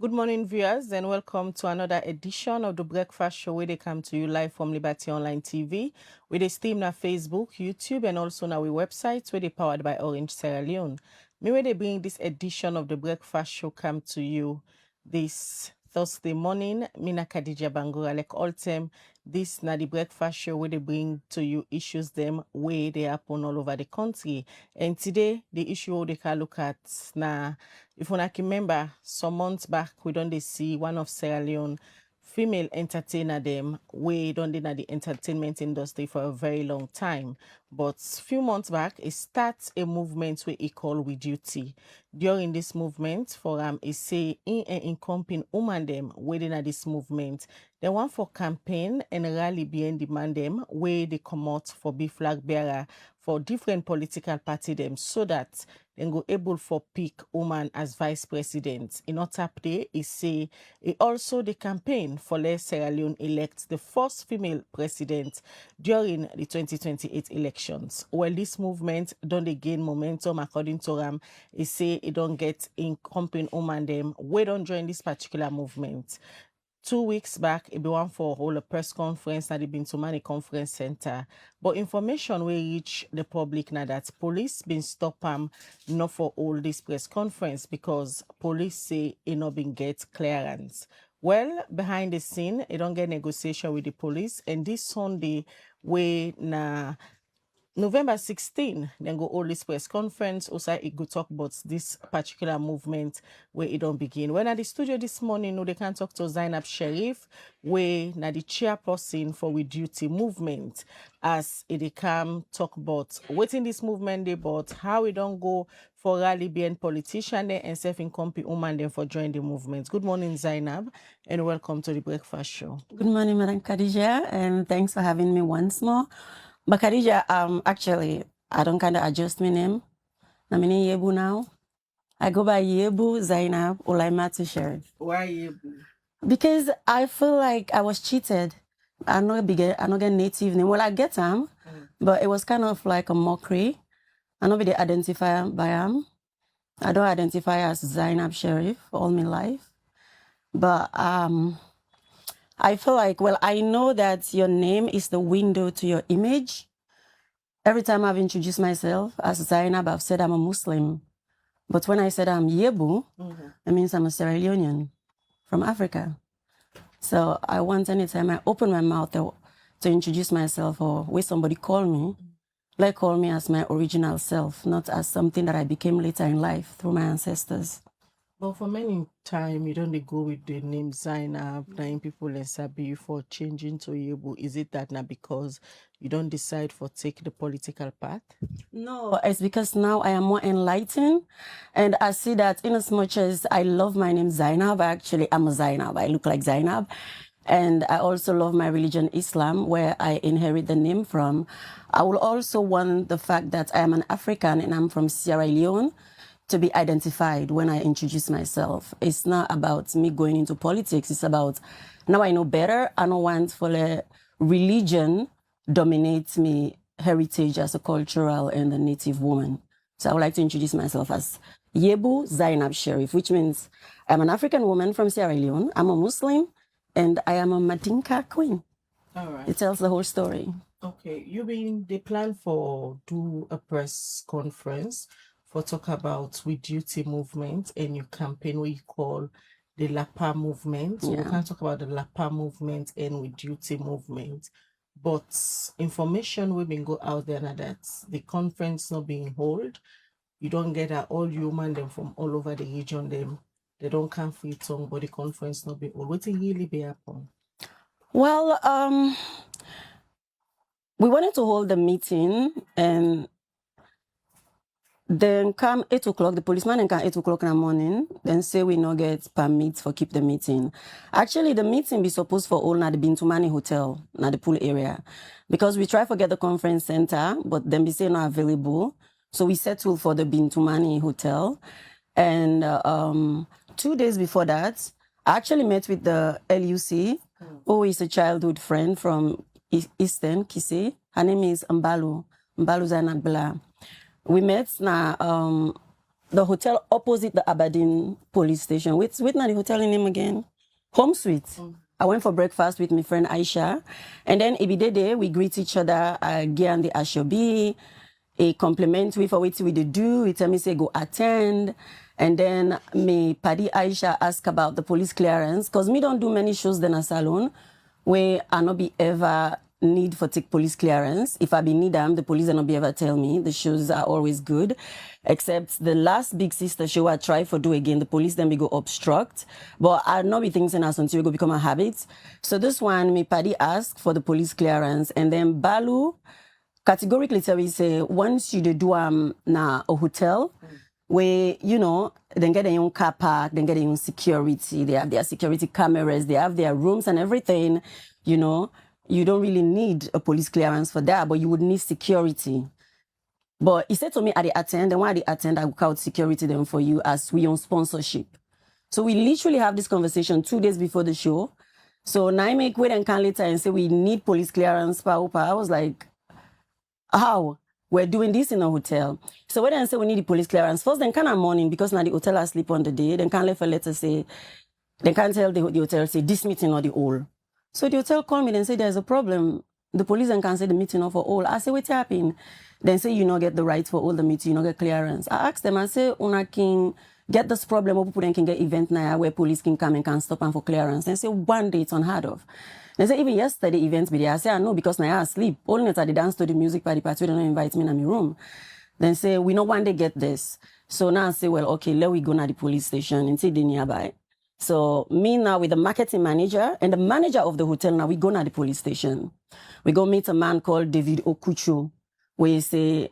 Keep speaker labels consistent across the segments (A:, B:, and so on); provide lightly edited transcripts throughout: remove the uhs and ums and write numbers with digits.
A: Good morning, viewers, and welcome to another edition of the Breakfast Show where they come to you live from Liberty Online TV with a stream on Facebook, YouTube, and also on our website where they powered by Orange Sierra Leone. Me where they bring this edition of the Breakfast Show come to you this Thursday morning. Mina Khadija Bangura like all time. This na the Breakfast Show where they bring to you issues them where they happen all over the country. And today the issue they can look at na. If one can remember, some months back, we don't see one of Sierra Leone female entertainer them we don't in the entertainment industry for a very long time. But few months back, it starts a movement we call We Duty. During this movement, for it say in and encompassing woman them within this movement. They want for campaign and rally behind demand them where they come out for be flag bearer for different political party them so that then go able for pick woman as vice president. In other day, it say it also the campaign for let Sierra Leone elect the first female president during the 2028 elections. Well, this movement don't they gain momentum according to Ram. It say it don't get in company woman them. We don't join this particular movement. 2 weeks back, it be one for hold a press conference that it been to Mani Conference Center. But information will reach the public now that police been stop not for all this press conference because police say it not been get clearance. Well, behind the scene, it don't get negotiation with the police, and this Sunday we na November 16, then go hold this press conference. Also, it go talk about this particular movement where it don't begin. When at the studio this morning, no, they can talk to Zainab Sheriff, where na the chairperson for We Duty movement, as it come talk about what in this movement they bought, how we don't go for rally being politician there and self-incompete woman then for join the movement. Good morning, Zainab, and welcome to the Breakfast Show.
B: Good morning, Madam Khadija, and thanks for having me once more. But Khadija, actually, I don't kind of adjust my name. I'm in Yebu now. I go by Yebu, Zainab, Ulaimatu Sheriff.
A: Why Yebu?
B: Because I feel like I was cheated. I not get native name. Well, I get them, but it was kind of like a mockery. I know they identify by am. I don't identify as Zainab Sheriff all my life. But I feel like, well, I know that your name is the window to your image. Every time I've introduced myself as Zainab, I've said I'm a Muslim. But when I said I'm Yebu, it means I'm a Sierra Leonean from Africa. So I want anytime I open my mouth to introduce myself or where somebody call me, like call me as my original self, not as something that I became later in life through my ancestors.
A: But for many time, you don't go with the name Zainab, nine people and Sabi for changing to Yebu. Is it that now because you don't decide for take the political path?
B: No, it's because now I am more enlightened. And I see that in as much as I love my name Zainab, actually I'm a Zainab. I look like Zainab. And I also love my religion, Islam, where I inherit the name from. I will also want the fact that I am an African and I'm from Sierra Leone to be identified when I introduce myself. It's not about me going into politics. It's about now I know better. I don't want for the religion dominates me heritage as a cultural and a native woman. So I would like to introduce myself as Yebu Zainab Sheriff, which means I'm an African woman from Sierra Leone. I'm a Muslim and I am a Madinka queen.
A: All right.
B: It tells the whole story.
A: Okay. You been they plan for do a press conference for talk about We Duty movement and your campaign what you call the Lapa movement. So we can talk about the Lapa movement and We Duty movement. But information will been go out there now that the conference not being held. You don't get all human them from all over the region them. They don't come free tongue, but the conference not be held. What it really be happen?
B: Well, we wanted to hold the meeting and then come 8 o'clock, the policeman and come 8 o'clock in the morning, then say we no get permits for keep the meeting. Actually, the meeting be supposed for all na the Bintumani Hotel, na the pool area. Because we try to get the conference center, but then we say not available. So we settled for the Bintumani Hotel. And 2 days before that, I actually met with the LUC, who is a childhood friend from Eastern, Kise. Her name is Mbalu Zainab Bla. We met now the hotel opposite the Aberdeen police station. What's the hotel name again? Home Sweet. I went for breakfast with my friend Aisha. And then Ebidede, we greet each other, and the Ashobi, a compliment for what we do. He tell me, say, go attend. And then me Paddy Aisha ask about the police clearance. Because me don't do many shows in a salon where I not be ever need for take police clearance. If I be need them, the police will not be ever tell me. The shows are always good. Except the last Big Sister show I try for do again, the police then we go obstruct. But I not be thinking as until we go become a habit. So this one, me Paddy ask for the police clearance. And then Balu categorically tell me say, once you do na a hotel, where, you know, then get their own car park, then get their own security, they have their security cameras, they have their rooms and everything, you know, you don't really need a police clearance for that, but you would need security. But he said to me, at the attend, and when I attend, I will count security then for you as we on sponsorship. So we literally have this conversation 2 days before the show. So now I make wait and come later and say we need police clearance, I was like, how? We're doing this in a hotel. So when I say we need the police clearance, first then kind of morning, because now the hotel has sleep on the day, then can't leave a letter say, they can't tell the hotel say this meeting or the all. So the hotel called me and say there's a problem. The police then can say the meeting or for all. I say what's happening? Then say you not get the right for all the meeting, you not get clearance. I asked them, I say una can get this problem or people then can get event now where police can come and can stop and for clearance. And say one day it's unheard of. They say even yesterday events be there. I say I know because now I sleep. Only at the dance to the music party, they don't invite me in my room. Then say we no one day get this. So now I say, well, okay, let we go to the police station and see the nearby. So me now with the marketing manager and the manager of the hotel, now we go to the police station. We go meet a man called David Okuchu, where he say,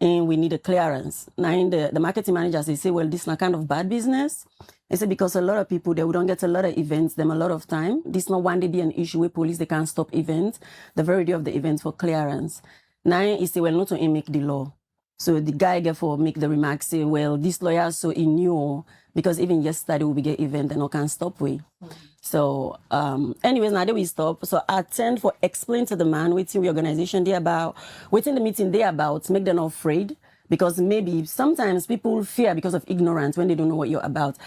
B: and we need a clearance. Now in the marketing manager say, well, this is not kind of bad business. He said, because a lot of people, they don't get a lot of events, them a lot of time. This not one day be an issue with police, they can't stop events, the very day of the event for clearance. Now he say, well, not to make the law. So the guy therefore make the remark, say, well, this lawyer so he knew, because even yesterday we get event and no can stop we. So anyways, now that we stop. So I tend for explain to the man waiting the organization they about, waiting the meeting they about, make them not afraid. Because maybe sometimes people fear because of ignorance when they don't know what you're about.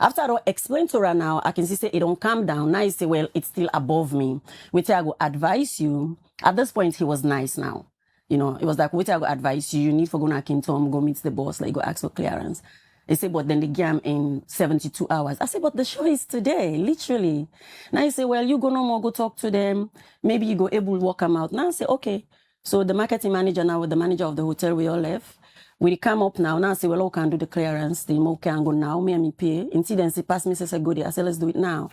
B: After I explain to her now, I can see say it don't calm down. Now he say, well, it's still above me. Which I go advise you. At this point, he was nice now. You know, it was like, which I go advise you. You need for go to Kingdom, go meet the boss, like go ask for clearance. They say, but then they game in 72 hours. I say, but the show is today, literally. Now he say, well, you go no more, go talk to them. Maybe you go able to walk them out. Now I say, okay. So the marketing manager now with the manager of the hotel, we all left. We come up now. Now I say, well, who can do the clearance? The mo can go now. Me and me pay. Incident, say, pass me, say, go there. I say, let's do it now.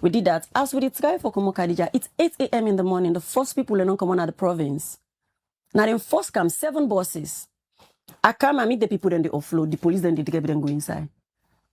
B: We did that. As we did try for Komo Kadija, it's 8 a.m. in the morning. The first people don't come on at the province. Now then first come 7 buses. I come and meet the people, then they offload. The police then they get them go inside.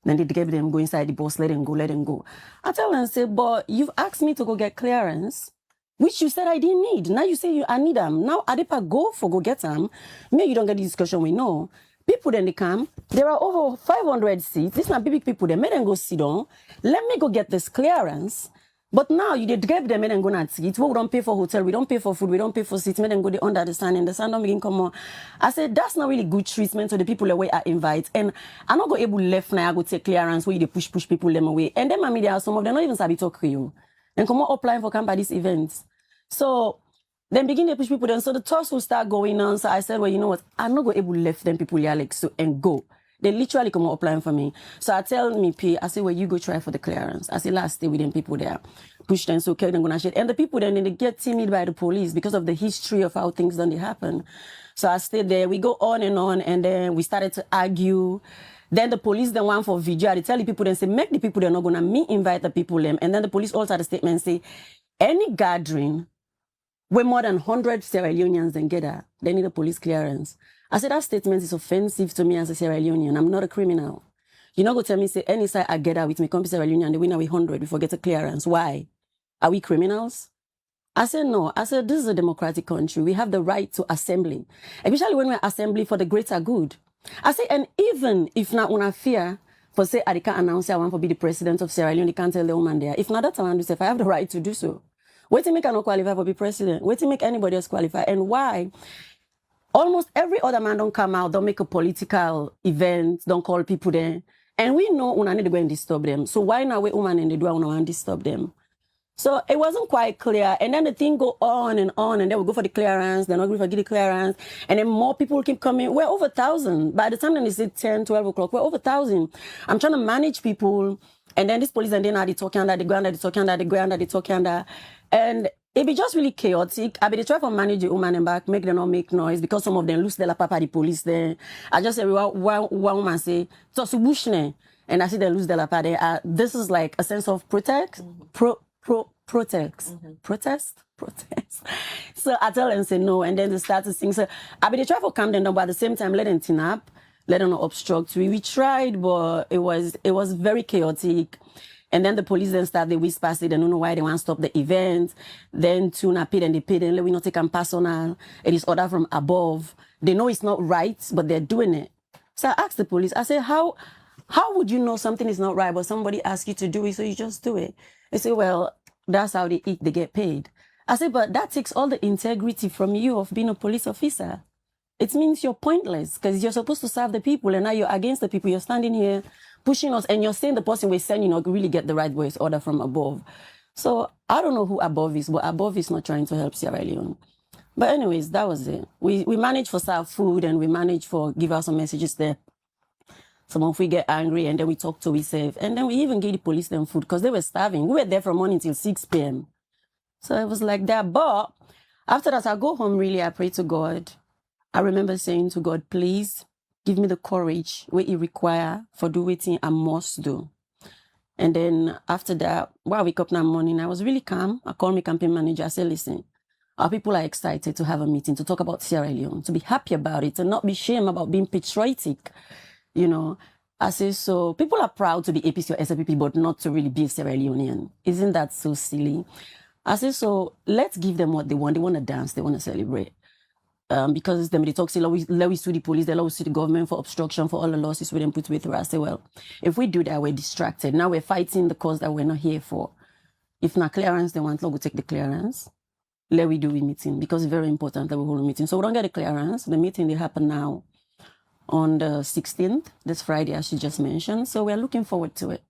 B: Then they get them go inside the bus, let them go, let them go. I tell them, say, but you've asked me to go get clearance, which you said I didn't need. Now you say I need them. Now Adepa go get them. Maybe you don't get the discussion we know. People then they come. There are over 500 seats. These are big people. They made them go sit down. Let me go get this clearance. But now you did grab them and go and seat. We don't pay for hotel. We don't pay for food. We don't pay for seats. Make them go under the sun and the sun don't begin come on. I said that's not really good treatment to the people away I invite. And I'm not go able left now. I go take clearance where they push people them away. And then there are some of them not even sabi talk Creole. And come on applying for come by these events. So then begin to push people then. So the talks will start going on. So I said, well, you know what? I'm not going to able to left them people here like so and go. They literally come applying for me. So I tell me, P, I say, well, you go try for the clearance. I say, last day with them people there. Push them, so okay, they're going to shit. And the people then they get timid by the police because of the history of how things done they happen. So I stayed there. We go on, and then we started to argue. Then the police then want for video. I tell the people then say, make the people they're not going to me invite the people them. And then the police also had a statement and say, any gathering where more than 100 Sierra Leoneans then get that, they need a police clearance. I said, that statement is offensive to me as a Sierra Leonean. I'm not a criminal. You know, go tell me, say, any side I get out with me, come to Sierra Leone and they win with 100 before get a clearance. Why? Are we criminals? I said, no. I said, this is a democratic country. We have the right to assembly, especially when we're assembly for the greater good. I say, and even if not una fear for say, I can't announce I want to be the president of Sierra Leone, they can't tell the woman there. If not, that's what I say, if I have the right to do so. Wait to make I not qualify for be president. Wait to make anybody else qualify. And why? almost every other man don't come out, don't make a political event, don't call people there. And we know una need to go and disturb them. So why not we woman in the door una want to disturb them? So it wasn't quite clear. And then the thing go on, and then we go for the clearance, then we get the clearance, and then more people keep coming. We're over 1,000. By the time then it's 10, 12 o'clock, we're over 1,000. I'm trying to manage people, and then this police and then are they talking under the ground, they talking under the ground, they talking under, and it be just really chaotic. I be try to manage the woman and back, make them not make noise because some of them lose their papa the police there. I just say one woman say, "So bushne," and I see they lose their papa there. This is like a sense of protest. Protest. So I tell them say no, and then they start to sing. So I be try to calm them down, but at the same time let them tin up, let them not obstruct. We tried, but it was very chaotic. And then the police then start the whisper, say they don't know why they want to stop the event. Then tuna paid and they paid, and let we not take them personal. It is order from above. They know it's not right, but they're doing it. So I asked the police, I said, how would you know something is not right, but somebody asks you to do it, so you just do it? They say, well, that's how they eat, they get paid. I said, but that takes all the integrity from you of being a police officer. It means you're pointless because you're supposed to serve the people, and now you're against the people. You're standing here pushing us, and you're saying the person we're sending really get the right voice order from above. So I don't know who above is, but above is not trying to help Sierra Leone. But anyways, that was it. We managed for serve food, and we managed for give out some messages there. Some of we get angry, and then we talk to we save, and then we even gave the police them food because they were starving. We were there from morning till 6 p.m. So it was like that. But after that, I go home, really, I pray to God. I remember saying to God, please give me the courage what you require for do what I must do. And then after that, when I wake up in the morning, I was really calm. I called my campaign manager. I said, listen, our people are excited to have a meeting, to talk about Sierra Leone, to be happy about it, and not be ashamed about being patriotic. You know, I say, so people are proud to be APC or SLPP, but not to really be a Sierra Leonean. Isn't that so silly? I say, so let's give them what they want. They want to dance. They want to celebrate. Because them they talk, say, let we sue the police, they let we sue the government for obstruction, for all the losses we didn't put with us. I say, well, if we do that, we're distracted. Now we're fighting the cause that we're not here for. If not clearance, they want, we'll take the clearance. Let we do a meeting, because it's very important that we hold a meeting. So we don't get the clearance. The meeting, they happen now on the 16th, this Friday, as she just mentioned. So we're looking forward to it.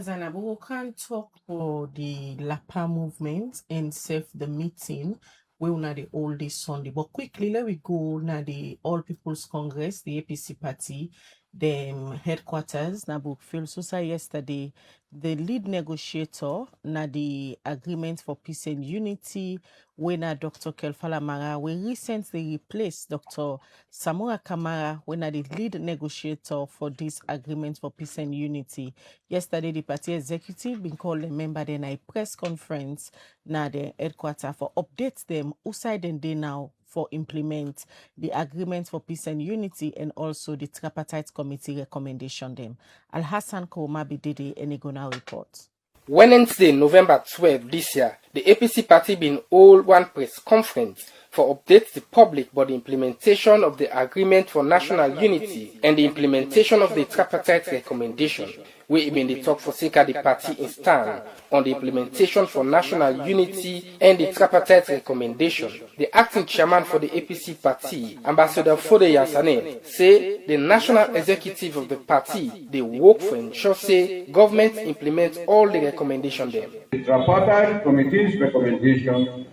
A: Zainab, we can talk about the LAPA movement and save the meeting. We will not the all this Sunday. But quickly, let we go now the All People's Congress, the APC party, the headquarters, na Brookfield. So yesterday, the lead negotiator na the agreement for peace and unity, when Dr. Kelfala Mara, we recently replaced Dr. Samora Kamara, when the lead negotiator for this agreement for peace and unity. Yesterday, the party executive been called a member then a press conference na the headquarters for updates them outside and day now for implement the agreement for peace and unity, and also the tripartite committee recommendation them. Al-Hassan Kouma Bidede Enigona report.
C: Wednesday, November 12 this year, the APC party been hold one press conference for update the public about the implementation of the agreement for national unity and the implementation of the tripartite recommendation. We been the talk for Sika the party in stand on the implementation for national unity and the tripartite recommendation. The acting chairman for the APC party, Ambassador Fode Yansane, say the national executive of the party, they work for ensure say government implement all the recommendations there.
D: The tripartite committee's recommendation,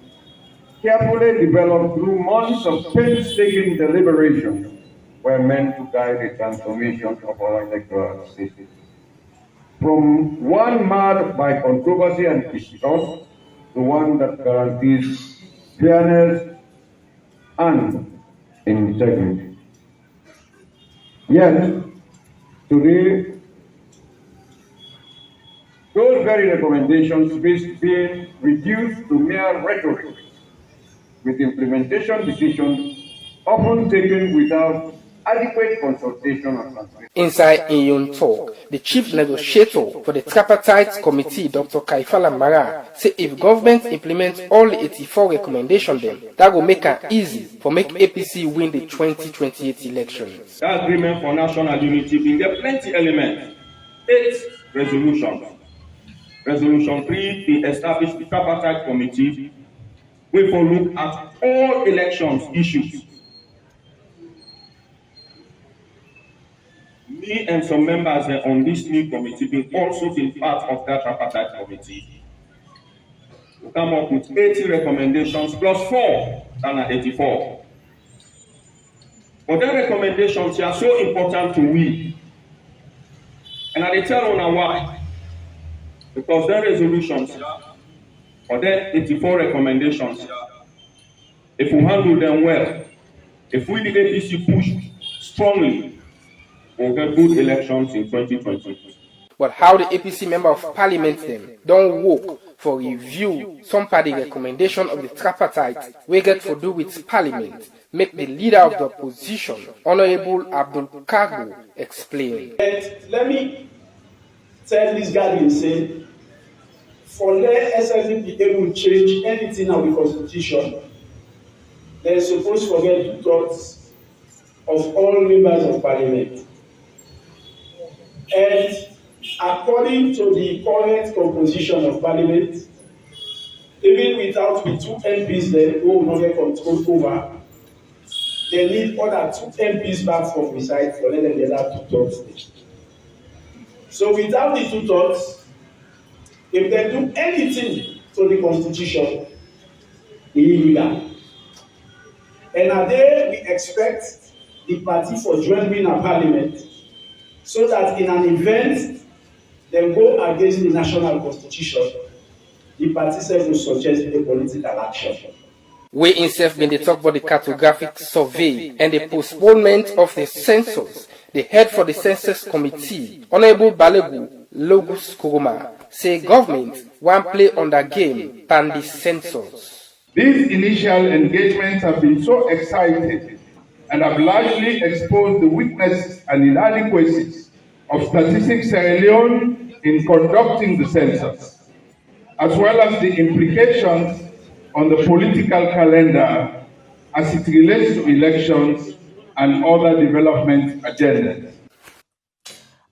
D: carefully developed through months of painstaking deliberation, were meant to guide the transformation of our electoral system from one marred by controversy and distrust to one that guarantees fairness and integrity. Yet, today, those very recommendations risk being reduced to mere rhetoric, with implementation decisions often taken without adequate consultation or transparency.
C: Inside Inyun talk, the chief negotiator for the tripartite committee, Dr. Kaifala Mara, say if government implements all the 84 recommendations then, that will make it easy for make APC win the 2028 elections.
D: The agreement for national unity being get plenty elements. 8 resolutions. Resolution 3, they established the tripartite committee, we will look at all elections issues me and some members on this new committee being also been part of that tripartite committee. We come up with 80 recommendations plus 4, and 84. But the recommendations are so important to we. And I tell you why. Because the resolutions, or the 84 recommendations, if we handle them well, if we the APC push strongly, we'll get good elections in 2020.
C: But how the APC member of parliament them don't work for review some party recommendation of the tripartite we get for do with parliament, make the leader of the opposition, Honorable Abdul Kagu, explain.
E: And let me tell this guy, say, for let SFP be able to change anything of the constitution, they're supposed to forget 2/3 of all members of parliament. And according to the current composition of parliament, even without the 2 MPs there who will not get control over, they need other 2 MPs back from the side for let them get that 2/3. So without the 2/3, if they do anything to the constitution, illegal. And a day we expect the party for joining a parliament so that in an event they go against the national constitution, the party self will suggest a political action.
C: We himself been the talk about the cartographic survey and the postponement of the census. The head for the census committee, Honorable Balegu Logus Kuruma, say government won't play on the game than the census.
D: These initial engagements have been so exciting and have largely exposed the weaknesses and inadequacies of Statistics Sierra Leone in conducting the census, as well as the implications on the political calendar as it relates to elections and other development agendas.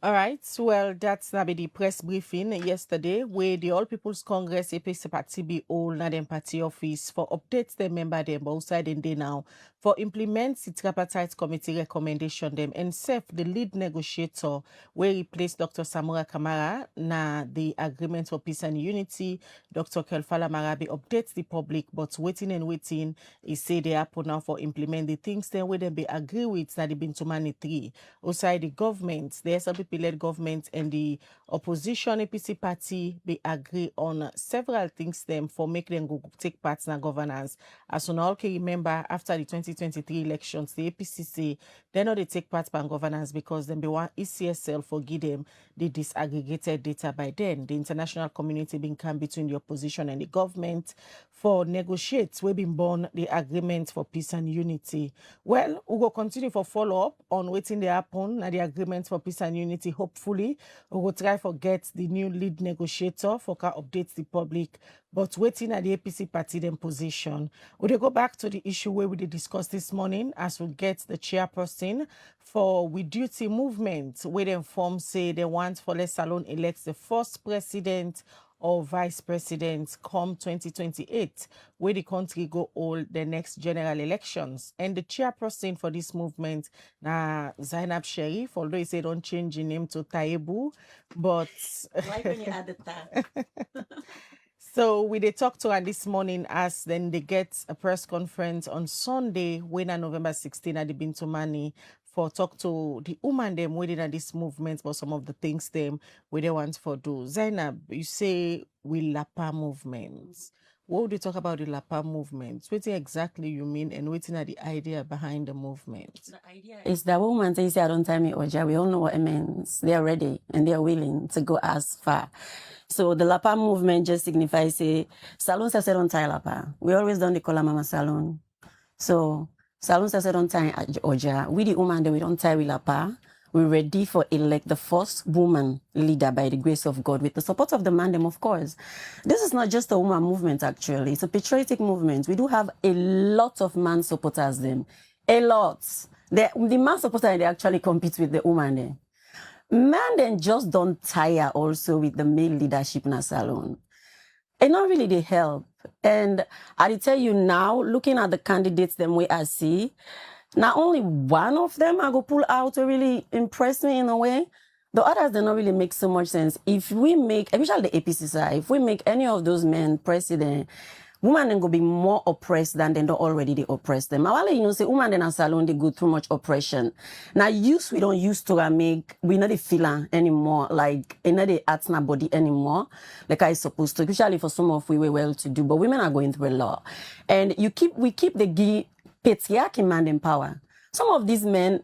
A: All right, well, that's now be the press briefing yesterday where the All People's Congress APC party be all na dem party office for updates them member them outside in day now for implement the tripartite committee recommendation them and self the lead negotiator where replace Dr. Samura Kamara na the agreement for peace and unity. Dr. Kelfala Marabi updates the public but waiting he say they happen now for implement the things then where them be agree with that they been to money 3 outside the government the SLPP-led government and the opposition APC party be agree on several things them for make them go take part in governance. As you all can remember, after the 2023 elections, the APC say they know they take part in governance because them be want ECSL for give them the disaggregated data by then. The international community been come between the opposition and the government for negotiate. We been born the agreement for peace and unity. Well, we will continue for follow up on waiting they happen at the agreement for peace and unity. Hopefully, we will try for get the new lead negotiator for can update the public. But waiting at the APC party them position. We go back to the issue where we discussed this morning as we get the chairperson for We Duty movement where them form say they want for Les Salon elects the first president or vice president come 2028, where the country go hold the next general elections. And the chairperson for this movement, Zainab Sharif, although he said don't change the name to Taibu, but
B: Why can you add the tab?
A: so we they talk to her this morning as then they get a press conference on Sunday when on November 16 at the Bintumani for talk to the woman them waiting at this movement for some of the things them we they want for do. Zainab, you say we Lapa movements. What would you talk about the Lapa movement? What exactly you mean and waiting at the idea behind the movement?
B: The idea is that woman says, I don't tell me Oja, we all know what it means. They are ready and they are willing to go as far. So the Lapa movement just signifies say salon se don't tie Lapa. We always done the Kola Mama salon. So salon se don't tie Oja. We the woman that we don't tie with Lapa. We're ready for elect the first woman leader by the grace of God with the support of the man them, of course. This is not just a woman movement, actually. It's a patriotic movement. We do have a lot of man supporters them. A lot. The man supporters, they actually compete with the woman there. Man then just don't tire also with the male leadership in a salon. And not really they help. And I tell you now, looking at the candidates them way I see, Not only one of them I go pull out to really impress me in a way. The others do not really make so much sense. If we make, especially the APC side, if we make any of those men president, women then go be more oppressed than they already they oppress them. I you know say women then a salon they go through much oppression. Now use we don't use to make we not the feeling anymore, like not the arts na body anymore, like I supposed to, especially for some of we were well to do, but women are going through a lot. And we keep the patriarchy man in power. Some of these men,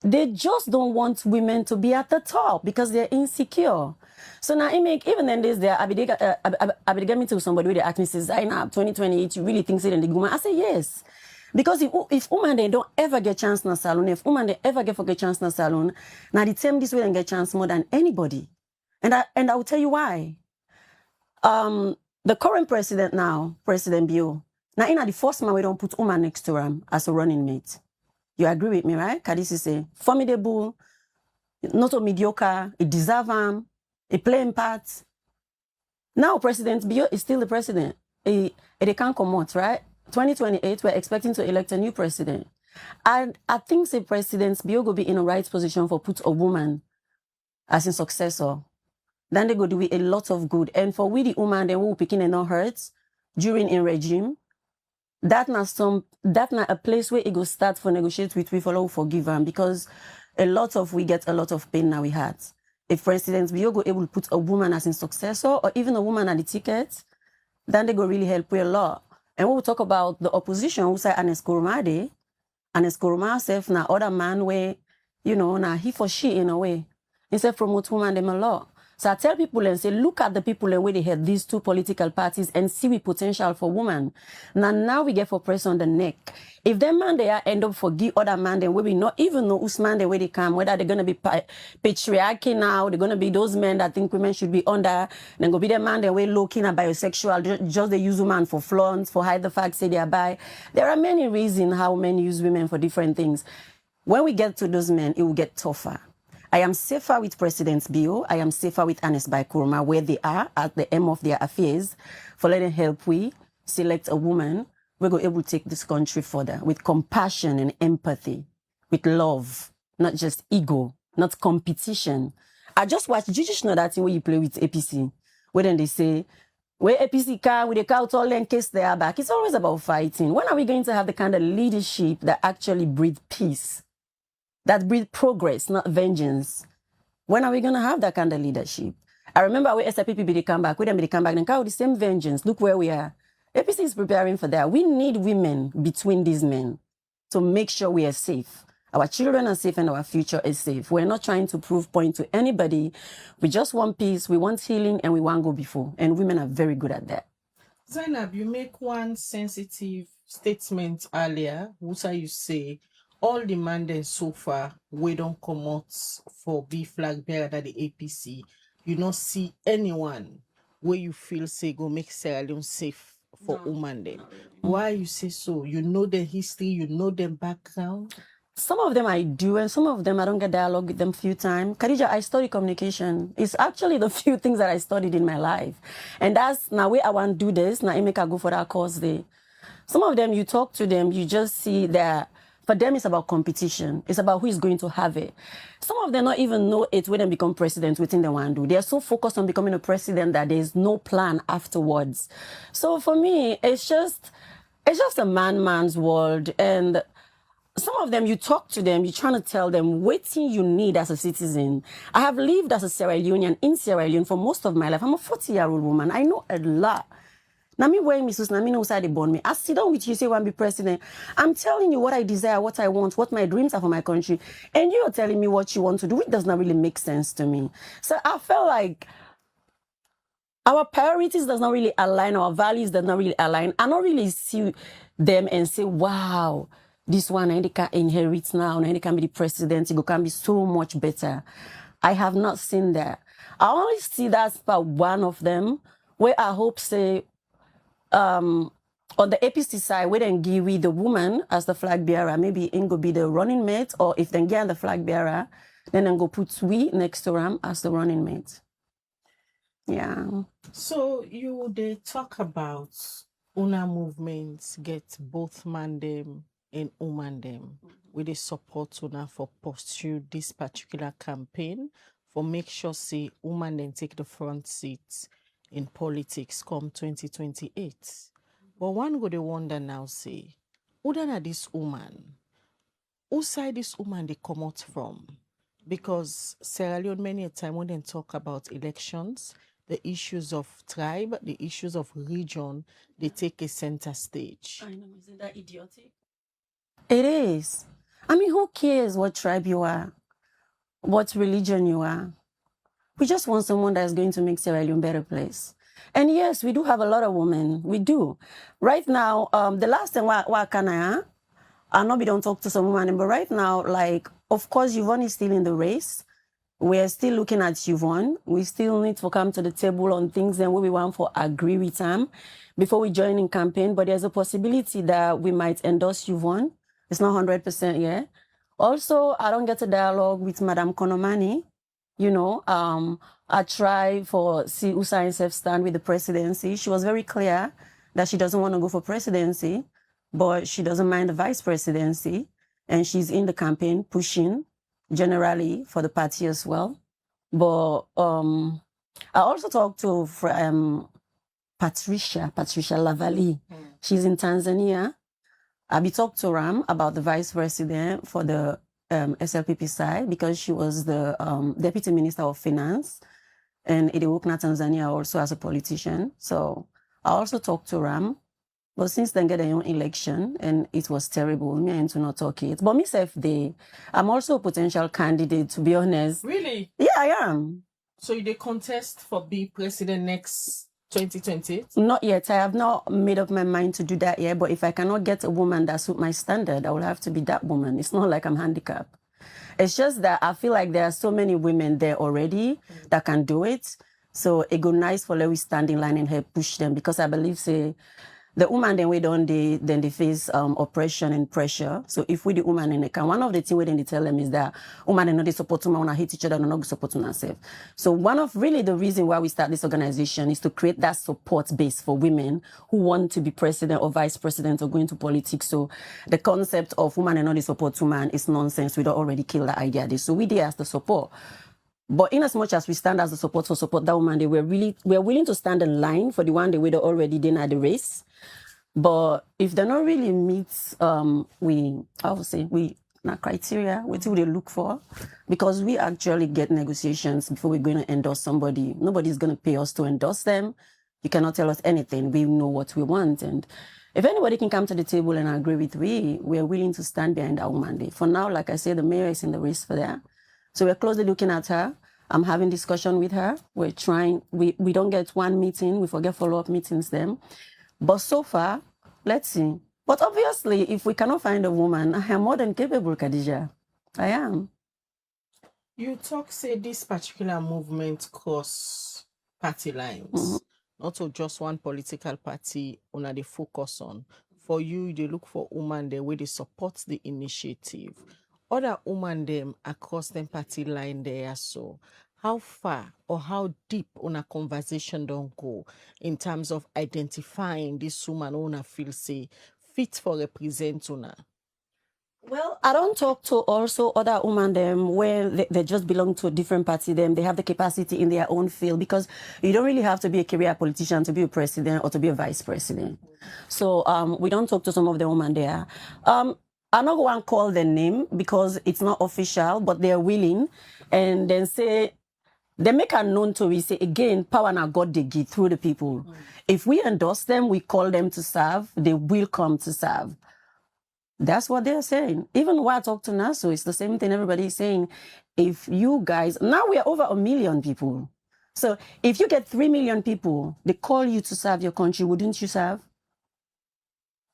B: they just don't want women to be at the top because they're insecure. So now, even in this, I be getting to somebody where they ask me, says, Zainab, 2028, you really think so in the woman? I say, yes. Because if women, they don't ever get chance in a salon, if women, they ever get chance in a salon, now the term this way and get chance more than anybody. And I will tell you why. The current president now, President Bio, now in the first man, we don't put woman next to him as a running mate. You agree with me, right? Kadisi say, formidable, not so mediocre, it deserve him, it playing part. Now President Bio is still the president. It can't come out, right? 2028, we're expecting to elect a new president. And I think the President Bio will be in the right position for put a woman as a successor. Then they go do a lot of good. And for we the woman, then we will picking and not hurt during in regime. That not a place where it go start for negotiate with we follow forgive them, because we get a lot of pain now we had. If President Bio go able to put a woman as a successor or even a woman at the ticket, then they go really help we a lot. And we will talk about the opposition who say Anes Kurumade, Anes Kuruma self na other man where, you know, na he for she in a way. Instead promote woman them a lot. So I tell people and say, look at the people and where they had these two political parties and see we potential for women. Now we get for press on the neck. If them man they are end up forgive other man, then we not even know whose man they where they come, whether they're gonna be patriarchy now, they're gonna be those men that think women should be under, then go be the man they way looking at bisexual, just they use women for flaunts, for hide the fact say they are bi. There are many reasons how men use women for different things. When we get to those men, it will get tougher. I am safer with President Bio. I am safer with Anes Kuruma, where they are at the end of their affairs. For letting help we select a woman, we're going to able to take this country further with compassion and empathy, with love, not just ego, not competition. I just watched, did you just know that thing where you play with APC? Where then they say, where APC can, with the couch all in case they are back. It's always about fighting. When are we going to have the kind of leadership that actually breeds peace? That breeds progress, not vengeance. When are we going to have that kind of leadership? I remember when SIPP they come back, then the same vengeance. Look where we are. APC is preparing for that. We need women between these men to make sure we are safe. Our children are safe and our future is safe. We're not trying to prove point to anybody. We just want peace, we want healing, and we want go before. And women are very good at that.
A: Zainab, you make one sensitive statement earlier, which you say, all the mandate so far, we don't come out for be flag bearer at the APC. You don't see anyone where you feel say go make Sierra Leone safe for women then. Why you say so? You know the history, you know the background?
B: Some of them I do, and some of them I don't get dialogue with them a few times. Khadija, I study communication. It's actually the few things that I studied in my life. And that's now where I want to do this. Now I make a go for that course there. Some of them, you talk to them, you just see that for them, it's about competition. It's about who is going to have it. Some of them not even know it when they become president within the one do. They are so focused on becoming a president that there's no plan afterwards. So for me, it's just a man's world. And some of them, you talk to them, you're trying to tell them what thing you need as a citizen. I have lived as a Sierra Leonean in Sierra Leone for most of my life. I'm a 40-year-old woman. I know a lot. Now me where Mrs. Nami knows how they born me. I sit down with you, say I want to be president. I'm telling you what I desire, what I want, what my dreams are for my country. And you're telling me what you want to do. It does not really make sense to me. So I felt like our priorities does not really align, our values does not really align. I don't really see them and say, wow, this one, and they can inherit now, and they can be the president, it can be so much better. I have not seen that. I only see that's about one of them, where I hope, say, on the APC side, we then give we the woman as the flag bearer, maybe it go be the running mate, or if they get the flag bearer, then go put we next to him as the running mate. Yeah.
A: So they talk about UNA movements get both man them in woman them with the support una for pursue this particular campaign for make sure say woman then take the front seat in politics come 2028. But one go dey wonder now say, who than this woman? Who side this woman they come out from? Because Sierra Leone many a time when they talk about elections, the issues of tribe, the issues of region, they take a center stage.
B: I know, isn't that idiotic? It is. I mean, who cares what tribe you are, what religion you are? We just want someone that's going to make Sierra Leone a better place. And yes, we do have a lot of women. We do. Right now, the last time I know we don't talk to some women, but right now, like, of course, Yvonne is still in the race. We're still looking at Yvonne. We still need to come to the table on things and what we want for agree with them before we join in campaign. But there's a possibility that we might endorse Yvonne. It's not 100% yet. Also, I don't get a dialogue with Madame Konomani. You know, I try for see Usa and stand with the presidency. She was very clear that she doesn't want to go for presidency, but she doesn't mind the vice presidency. And she's in the campaign pushing generally for the party as well. But I also talked to Patricia Lavali. She's in Tanzania. I talked to Ram about the vice president for the SLPP side because she was the deputy minister of finance and Idewukna Tanzania also as a politician. So I also talked to Ram. But since then get an election and it was terrible, me and to not talk it. But myself, I'm also a potential candidate, to be honest.
A: Really?
B: Yeah, I am.
A: So you dey contest for be president next 2020?
B: Not yet. I have not made up my mind to do that yet. But if I cannot get a woman that suits my standard, I will have to be that woman. It's not like I'm handicapped. It's just that I feel like there are so many women there already that can do it. So it go nice for Lewis stand in line and help push them because I believe say the woman then we don't then they face oppression and pressure. So if we the woman in the can, one of the things we then they tell them is that woman and not they support woman wanna hate each other, not support themselves. So one of really the reason why we start this organization is to create that support base for women who want to be president or vice president or go into politics. So the concept of woman and not they support woman is nonsense. We don't already kill that idea. So we there as the support. But in as much as we stand as the support to support that woman, we're willing to stand in line for the one they were already in at the race. But if they don't really meet, we not criteria, what do they look for? Because we actually get negotiations before we're going to endorse somebody. Nobody's going to pay us to endorse them. You cannot tell us anything. We know what we want. And if anybody can come to the table and agree with we're willing to stand behind our woman. For now, like I said, the mayor is in the race for that. So we're closely looking at her. I'm having discussion with her. We're trying, we don't get one meeting. We forget follow-up meetings then. But so far, let's see. But obviously, if we cannot find a woman, I am more than capable, Khadija. I am.
A: You talk, say, this particular movement cross party lines. Not to just one political party on they focus on. For you, they look for women the way they support the initiative. Other women them across them party line there. So how far or how deep on a conversation don't go in terms of identifying this woman who feel say fit for represent una?
B: Well, I don't talk to also other women them where they just belong to a different party. Them they have the capacity in their own field because you don't really have to be a career politician to be a president or to be a vice president. So we don't talk to some of the women there. I'm not going to call their name because it's not official, but they're willing. And then say, they make a known to we say, again, power now God they give through the people. If we endorse them, we call them to serve, they will come to serve. That's what they're saying. Even when I talk to NASO, it's the same thing everybody is saying. If you guys, now we are over 1 million people. So if you get 3 million people, they call you to serve your country, wouldn't you serve?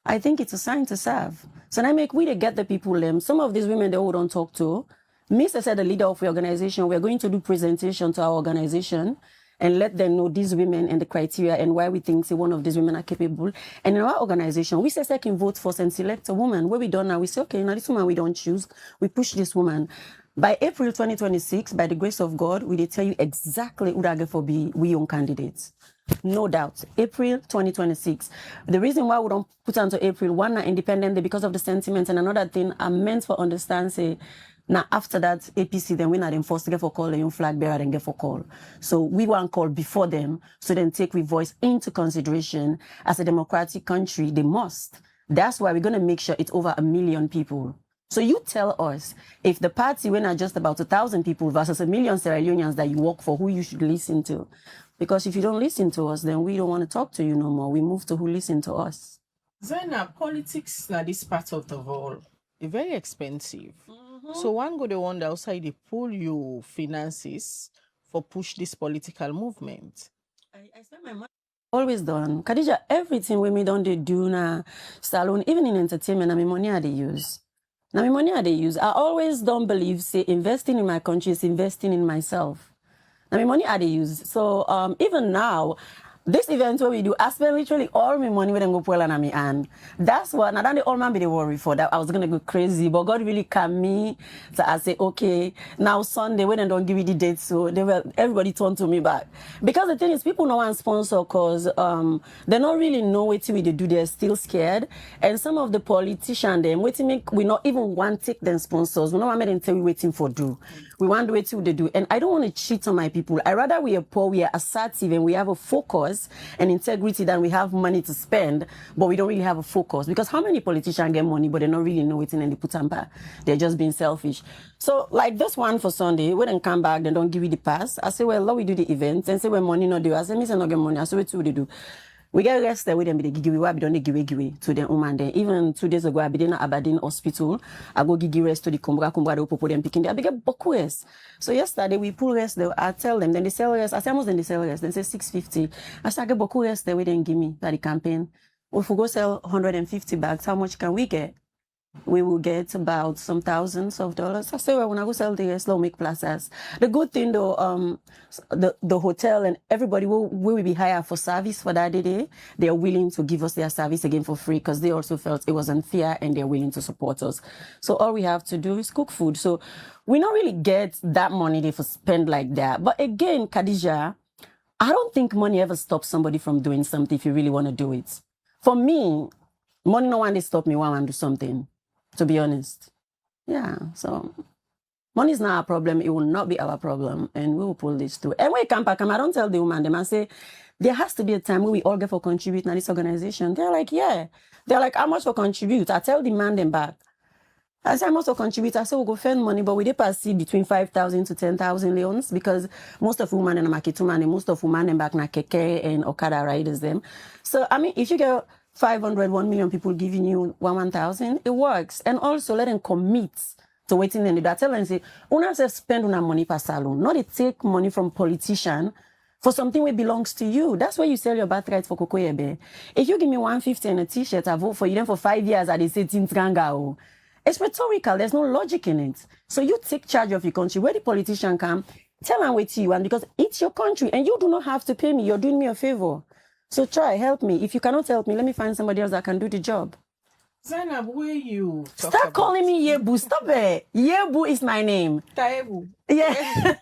B: I think it's a sign to serve. So now make we to get the people, some of these women they all don't talk to. Mr. said the leader of the organization, we're going to do presentation to our organization and let them know these women and the criteria and why we think say one of these women are capable. And in our organization, we say second vote first and select a woman. What we done now, we say, okay, now this woman we don't choose. We push this woman. By April 2026, by the grace of God, we tell you exactly who that for be we young candidates. No doubt. April 2026. The reason why we don't put on to April 1 na Independent Day because of the sentiments, and another thing I meant for understand say now after that APC then we not enforced to get for call the young flag bearer and get for call. So we want call before them, so then take we voice into consideration. As a democratic country, they must. That's why we're gonna make sure it's over 1 million people. So you tell us if the party when are just about 1,000 people versus 1 million Sierra Leoneans that you work for, who you should listen to. Because if you don't listen to us, then we don't want to talk to you no more. We move to who listen to us.
A: Zainab, politics na this part of the world is very expensive. So one go the wonder outside they pull you finances for push this political movement.
B: I spend my money. Always done. Khadija, everything we me don't they do na salon, even in entertainment, na me money I they use. Now my money I they use. I always don't believe say investing in my country is investing in myself. Now my money I they use. So even now, this event where we do, I spend literally all my money when I go pull on me hand. That's what, now the old man be the worry for that. I was gonna go crazy, but God really calm me. So I say, okay, now Sunday when they don't give me the date, so everybody turned to me back. Because the thing is, people no one sponsor cause they don't really know what they do. They're still scared. And some of the politicians them waiting make we not even want to take them sponsors. We don't want them tell we waiting for do. We want to wait till they do. And I don't want to cheat on my people. I rather we are poor, we are assertive, and we have a focus and integrity than we have money to spend, but we don't really have a focus. Because how many politicians get money, but they don't really know it and they put them back? They're just being selfish. So like this one for Sunday, when they come back, they don't give you the pass. I say, well, let we do the event. And say, when money not do. I say, me say not get money. I say, what do they do? We get arrested with them, be the giveaway, we don't give to them woman there. Even 2 days ago, I be in Aberdeen hospital. I go give rest to the Kumbra, they popo them picking there. I get boku rest. So yesterday we pull rest there. I tell them, then they sell rest. I say, almost then they sell rest. Then say 650. I say, I get boku rest there, we then give me that the campaign. If we go sell 150 bags, how much can we get? We will get about some thousands of dollars. I say, well, when I go sell the rest, they'll make plazas. The good thing though, the hotel and everybody will be hired for service for that day. They are willing to give us their service again for free because they also felt it was unfair and they're willing to support us. So all we have to do is cook food. So we don't really get that money they for spend like that. But again, Khadija, I don't think money ever stops somebody from doing something if you really want to do it. For me, money no one they stop me when I want to do something. To be honest. Yeah, so money is not our problem. It will not be our problem. And we will pull this through. And when you come back, I don't tell the woman, them I say, there has to be a time where we all get for contribute to this organization. They're like, yeah. They're like, how much for contribute? I tell the man them back. I say, how much for contribute? I say, we'll go spend money, but we did pass between 5,000 to 10,000 leons because most of women in the market, and most of women back na keke and Okada riders them. So, I mean, if you get 500, 1 million people giving you 1,000, it works. And also let them commit to waiting and do. I tell them, say, una say spend una money per salon. Not they take money from politician for something that belongs to you. That's why you sell your birthright for Kokoyebe. If you give me 150 and a t-shirt, I vote for you. Then for 5 years, I say Tintranga. It's rhetorical. There's no logic in it. So you take charge of your country. Where the politician come, tell them what you want because it's your country and you do not have to pay me. You're doing me a favor. So try, help me. If you cannot help me, let me find somebody else that can do the job.
A: Zainab, where you talk
B: Stop
A: about...
B: calling me Yebu. Stop it. Yebu is my name.
A: Taebu.
B: Yeah.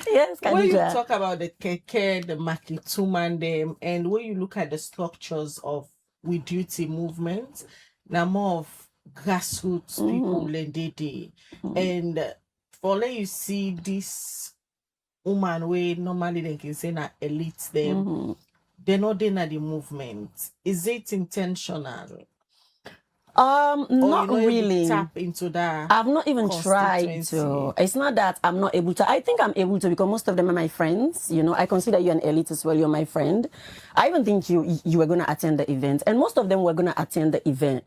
B: Yes, Khadija.
A: When you talk about the keke, the makituman them, and when you look at the structures of We Duty movement, now more of grassroots people, lendede. And for let you see this woman where normally they can say na elite them, they're not in the movement. Is it intentional?
B: Not really.
A: Tap into that.
B: I've not even tried to. It's not that I'm not able to. I think I'm able to because most of them are my friends. You know, I consider you an elite as well. You're my friend. I even think you were going to attend the event, and most of them were going to attend the event.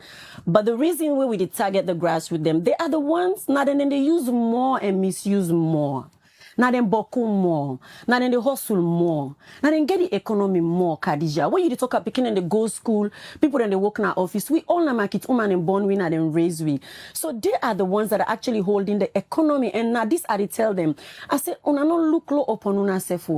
B: But the reason why we did target the grass with them, they are the ones. Now then they use more and misuse more. Now then boku more. Now then they hustle more. Now then get the economy more, Khadija. When you talk about picking and they go school, people then they work in our office, we all na market woman and born we and then raise we. So they are the ones that are actually holding the economy. And now this I tell them. I say, una no look low upon una self.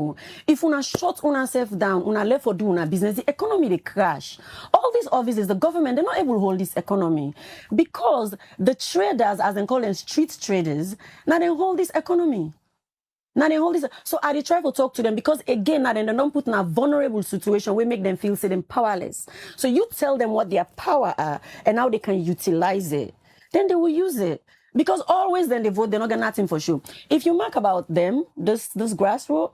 B: If una shut una self down, una left for do una business, the economy they crash. All these offices, the government, they're not able to hold this economy. Because the traders, as they call them street traders, now they hold this economy. Now they hold this. So I try to talk to them because again, now they don't put in a vulnerable situation where make them feel say them powerless. So you tell them what their power are and how they can utilize it. Then they will use it. Because always then they vote, they're not getting nothing for sure. If you mark about them, this grassroots,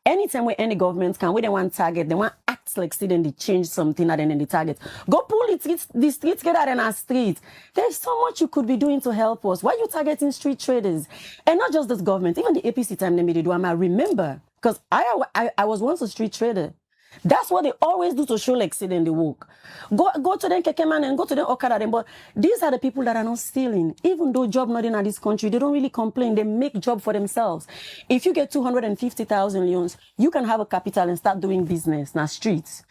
B: anytime where any government can, where they want target, they want act like see then they change something and then the target. Go pull the streets together in our street. There's so much you could be doing to help us. Why are you targeting street traders? And not just this government, even the APC time they made it do, I remember. Because I was once a street trader. That's what they always do to show like see then they work. Go to them keke man and go to them okada them. But these are the people that are not stealing. Even though job not in this country, they don't really complain. They make job for themselves. If you get 250,000 leons, you can have a capital and start doing business now streets.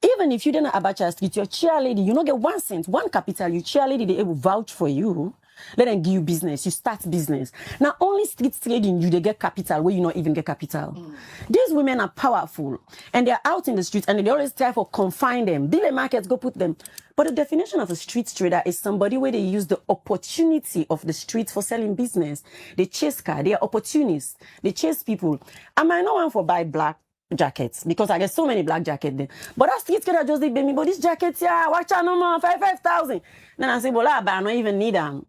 B: Even if you didn't Abacha street, your cheerleader, you don't get 1 cent, 1 capital, you cheerleader, they will vouch for you. Let them give you business. You start business. Now, only street trading, they get capital where you not even get capital. These women are powerful and they're out in the streets and they always try to confine them. Dealer markets, go put them. But the definition of a street trader is somebody where they use the opportunity of the streets for selling business. They chase car. They are opportunists. They chase people. I might not want to buy black jackets because I get so many black jackets there. But that street trader just like me, but this jackets, yeah, watch out no more, 5,000. Then I say, well, I don't even need them.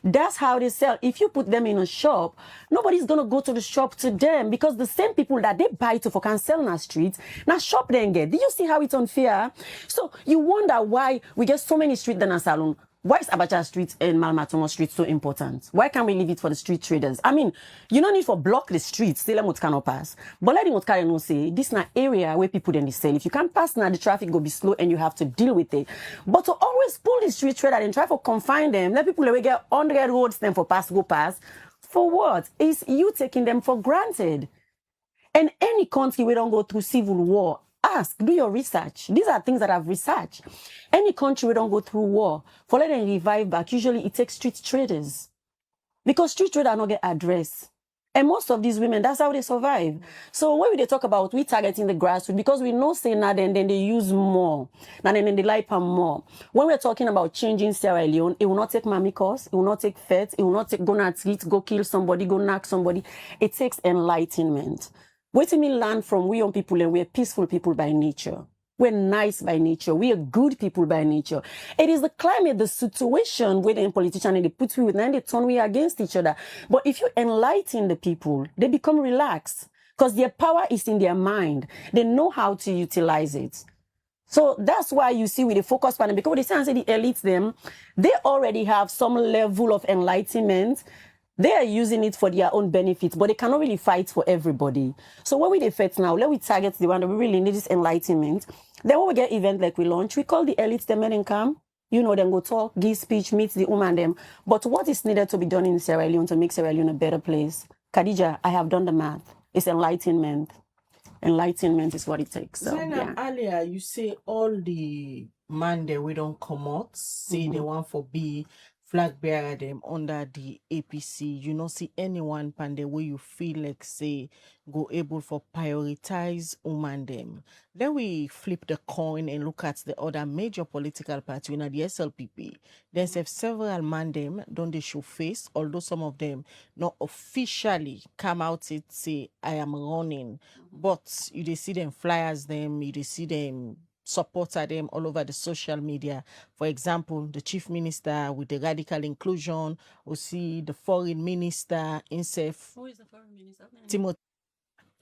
B: That's how they sell. If you put them in a shop, nobody's going to go to the shop to them because the same people that they buy to for can sell in the streets, now shop then get. Do you see how it's unfair? So you wonder why we get so many streets than a salon. Why is Abacha Street and Malmatomo Street so important? Why can't we leave it for the street traders? I mean, you don't need to block the streets, say them cannot pass. But let them know say this is an area where people then sell. If you can't pass now, the traffic will be slow and you have to deal with it. But to always pull the street trader and try to confine them, let people away get 100 roads then for pass, go pass. For what? Is you taking them for granted. And any country we don't go through civil war, ask, do your research. These are things that I've researched. Any country we don't go through war, for let them revive back, usually it takes street traders. Because street traders don't get addressed. And most of these women, that's how they survive. So when they talk about we targeting the grassroots, because we know say now then they use more. Now then they like more. When we're talking about changing Sierra Leone, it will not take mamikos, it will not take feds, it will not take go not treat, go kill somebody, go knock somebody. It takes enlightenment. What do we learn from we young people and we're peaceful people by nature? We're nice by nature. We are good people by nature. It is the climate, the situation where the politicians they put we with and they turn we against each other. But if you enlighten the people, they become relaxed because their power is in their mind. They know how to utilize it. So that's why you see with the focus panel, because they say the elites them, they already have some level of enlightenment. They are using it for their own benefits, but they cannot really fight for everybody. So what we do fight now, let we target the one that we really need this enlightenment. Then when we get event like we launch, we call the elites, the men and come. You know, them go talk, give speech, meet the woman them. But what is needed to be done in Sierra Leone to make Sierra Leone a better place? Khadija, I have done the math. It's enlightenment. Enlightenment is what it takes. So,
A: Zainab, earlier you say all the man there we don't come out, say they want for be flag bearer them under the APC. You not see anyone pan the way you feel like say go able for prioritize woman them. Then we flip the coin and look at the other major political party, you know, the SLPP. There's several man them don't they show face, although some of them not officially come out and say I am running. But you they see them flyers them, you they see them supporter them all over the social media. For example, the chief minister with the radical inclusion, we see the foreign minister, INSEF. Who is the foreign minister? Timothy.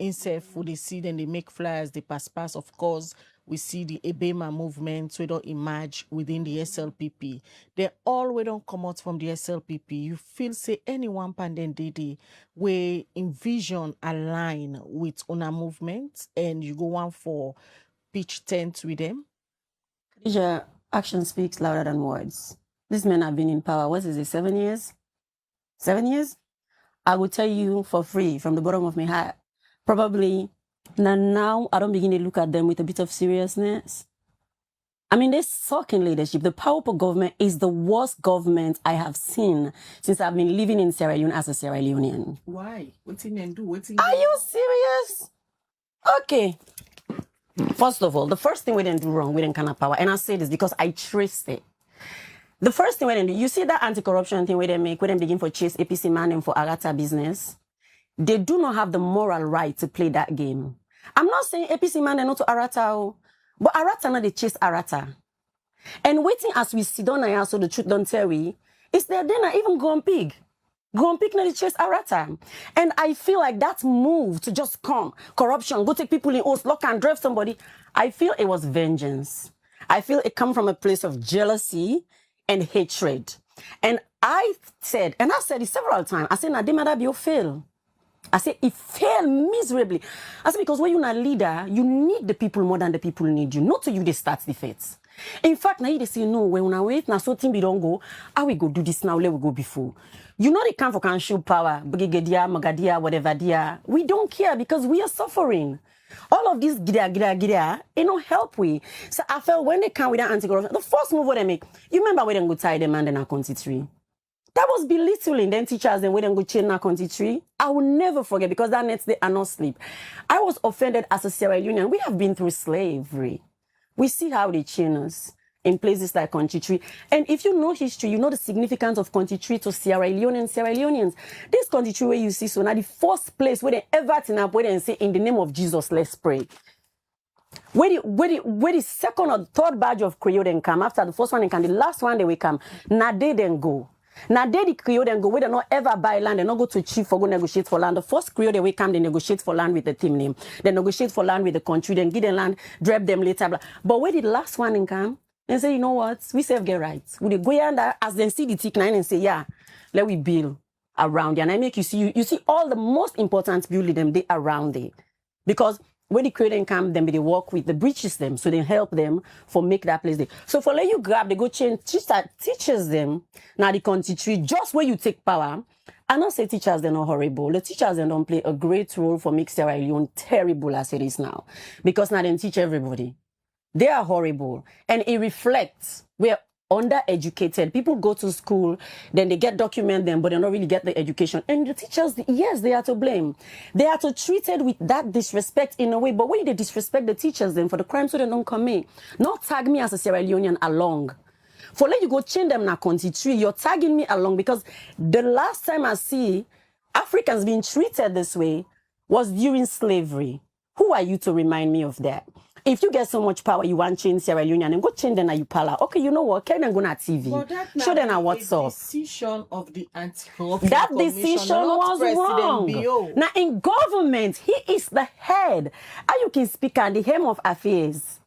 A: INSEF, who they see then they make flyers, they pass. Of course, we see the Ebema movement, so it don't emerge within the SLPP. They all we don't come out from the SLPP. You feel say anyone pandem day where envision align with una movement and you go on for pitch tent with them?
B: Khadija, action speaks louder than words. These men have been in power. What is it, 7 years? 7 years? I will tell you for free from the bottom of my heart. Probably now I don't begin to look at them with a bit of seriousness. I mean, they suck in leadership. The power of government is the worst government I have seen since I've been living in Sierra Leone as a Sierra Leonean.
A: Why? What's in and do?
B: Are you serious? Okay. First of all, the first thing we didn't do wrong, we didn't kind of power. And I say this because I traced it. The first thing we didn't do, you see that anti-corruption thing where they begin for chase APC man and for Agata business. they do not have the moral right to play that game. I'm not saying APC man they not to Arata, but Arata now they chase Arata. And waiting as we sit down here, so the truth don't tell we, is there then even go on pig. Go on pig now they chase Arata. And I feel like that move to just come, corruption, go take people in host, lock and drive somebody, I feel it was vengeance. I feel it come from a place of jealousy and hatred. And I said it several times, I said, Nadimada be fail. I say it failed miserably. I say because when you're a leader, you need the people more than the people need you. Not to you they start the fights. In fact, now they say no, when I wait, now so thing we don't go, how we go do this now, let we go before. You know they come for can show power, Brigadia, Magadia, whatever dia. We don't care because we are suffering. All of this gida, it don't help we. So I felt when they come with that anti-corruption, the first move what they make, you remember when they go tie them and then I country. That was belittling. Then teachers, then when they go change our country. I will never forget because that next day I not sleep. I was offended as a Sierra Leonean. We have been through slavery. We see how they chain us in places like country. And if you know history, you know the significance of country to Sierra Leone and Sierra Leoneans. This country where you see, so now the first place where they ever turn up, where they say, in the name of Jesus, let's pray. Where the second or third badge of Creole then come, after the first one they come, the last one they will come, now they then go. Now they the Creole then go, where they not ever buy land, they not go to chief for go negotiate for land. The first Creole they will come, they negotiate for land with the team name. They negotiate for land with the country, then give them land, drop them later. Blah. But where did the last one then come? And say, you know what? We self get rights. We go yonder as they see the T9 and say, yeah, let we build around there. And I make you see all the most important building them they around there. Because when the creating camp, then they work with the breaches them, so they help them for make that place there. So for let you grab, they go change teaches them now the country just where you take power. I not say teachers they're not horrible. The teachers they don't play a great role for make Sierra Leone terrible as it is now, because now they teach everybody. They are horrible, and it reflects we're undereducated. People go to school, then they get document them, but they don't really get the education. And the teachers, yes, they are to blame. They are to treated with that disrespect in a way. But when they disrespect the teachers, then for the crimes so they don't come in, not tag me as a Sierra Leonean along. For let you go change them na country, you're tagging me along because the last time I see Africans being treated this way was during slavery. Who are you to remind me of that? If you get so much power, you want to change Sierra Leone and go change them na you pala. Okay, you know what? Can go na TV. Show them na what's up.
A: Decision of the anti-corruption
B: that
A: commission,
B: decision was wrong.
A: Bio.
B: Now in government, he is the head. How you can speak on the hem of affairs?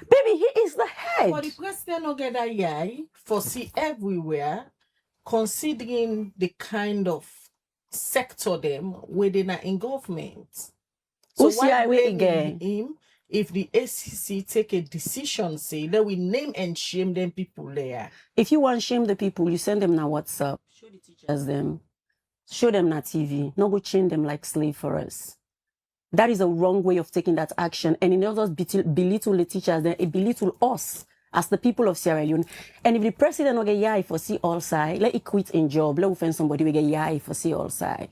B: Baby, he is the head.
A: But the president no get that yai for see everywhere, considering the kind of sector them within in government. So why blame him if the ACC take a decision, say that we name and shame them people there?
B: If you want to shame the people, you send them na WhatsApp. Show the teachers them. Show them na TV. No go chain them like slave for us. That is a wrong way of taking that action. And in order to belittle the teachers, then it belittle us as the people of Sierra Leone. And if the president no get yai for see all side, let it quit in job. Let offend somebody we get yai for see all side.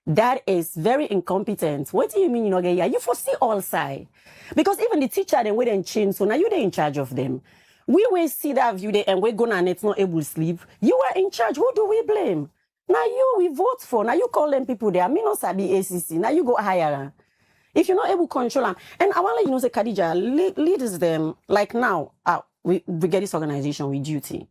B: That is very incompetent. What do you mean you not get yai? You foresee all side. Because even the teacher then we then change, so now you're in charge of them. We will see that view there and we're gonna and it's not able to sleep. You are in charge. Who do we blame? Now you we vote for. Now you call them people there. Me not sabi ACC. Now you go higher. If you're not able to control them. And I want to let you know, say Khadija leads them like now. We get this organization with duty.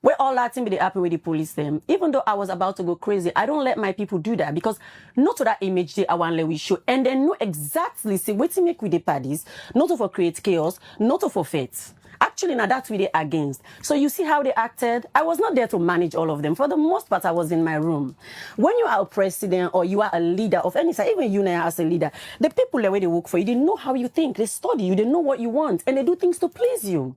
B: Where all that thing be happy with the police them. Even though I was about to go crazy, I don't let my people do that because not to that image they I want let we show. And then know exactly say what to make with the parties, not to for create chaos, not to for faith. Actually, now that's what they against. So you see how they acted? I was not there to manage all of them. For the most part, I was in my room. When you are a president or you are a leader of any side, even you now as a leader, the people the way they work for you, they know how you think, they study you, they know what you want, and they do things to please you.